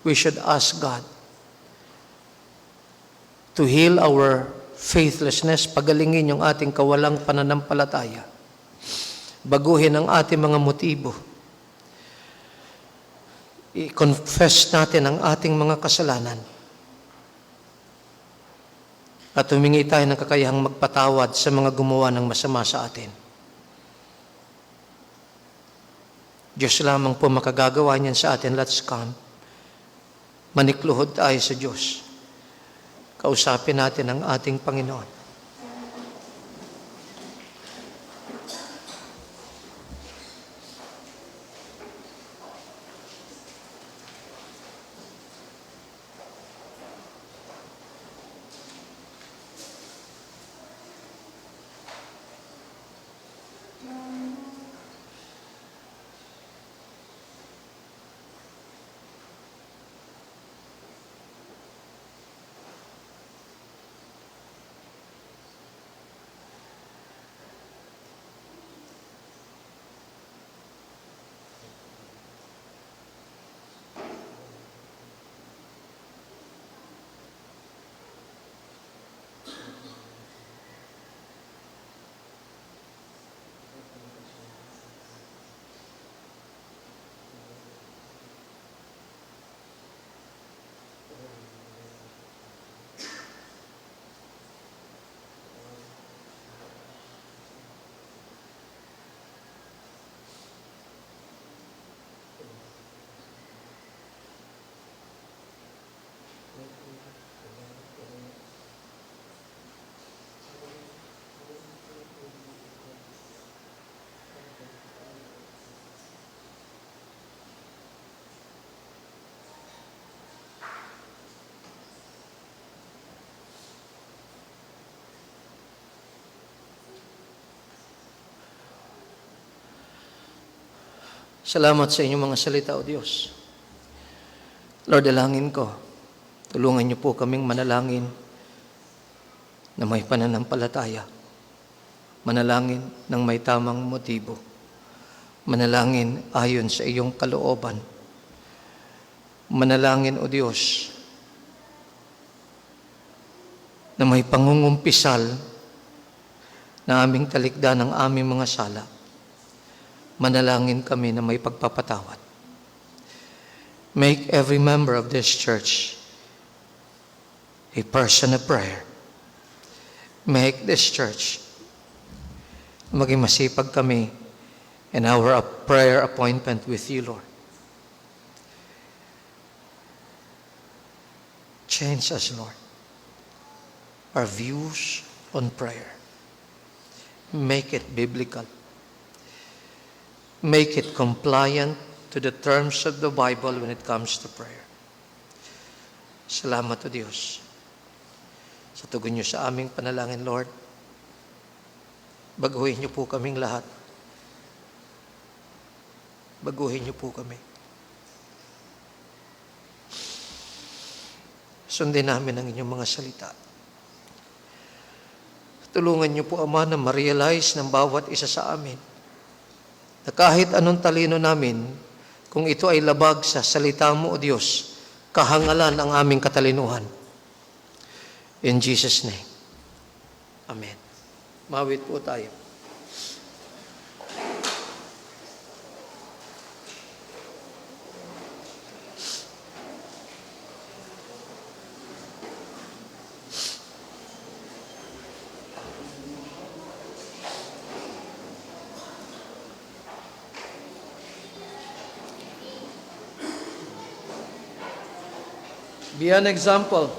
we should ask God to heal our faithlessness, pagalingin yung ating kawalang pananampalataya, baguhin ang ating mga motibo, i-confess natin ang ating mga kasalanan, at humingi tayo ng kakayahang magpatawad sa mga gumawa ng masama sa atin. Diyos lamang po makagagawa niyan sa atin. Let's come. Manikluhod tayo sa Diyos. Kausapin natin ang ating Panginoon. Salamat sa inyong mga salita, O Diyos. Lord, dalangin ko, tulungan niyo po kaming manalangin na may pananampalataya, manalangin ng may tamang motibo, manalangin ayon sa iyong kalooban, manalangin, O Diyos, na may pangungumpisal na aming talikdan ng aming mga sala. Manalangin kami na may pagpapatawad. Make every member of this church a person of prayer. Make this church maging masipag kami in our prayer appointment with you, Lord. Change us, Lord. Our views on prayer. Make it biblical. Make it compliant to the terms of the Bible when it comes to prayer. Salamat, O Diyos. Sa tugon niyo sa aming panalangin, Lord, baguhin niyo po kaming lahat. Baguhin niyo po kami. Sundin namin ang inyong mga salita. Tulungan niyo po, Ama, na ma-realize ng bawat isa sa amin na kahit anong talino namin, kung ito ay labag sa salita mo, O Diyos, kahangalan ang aming katalinuhan. In Jesus' name. Amen. Mawit po tayo. Be an example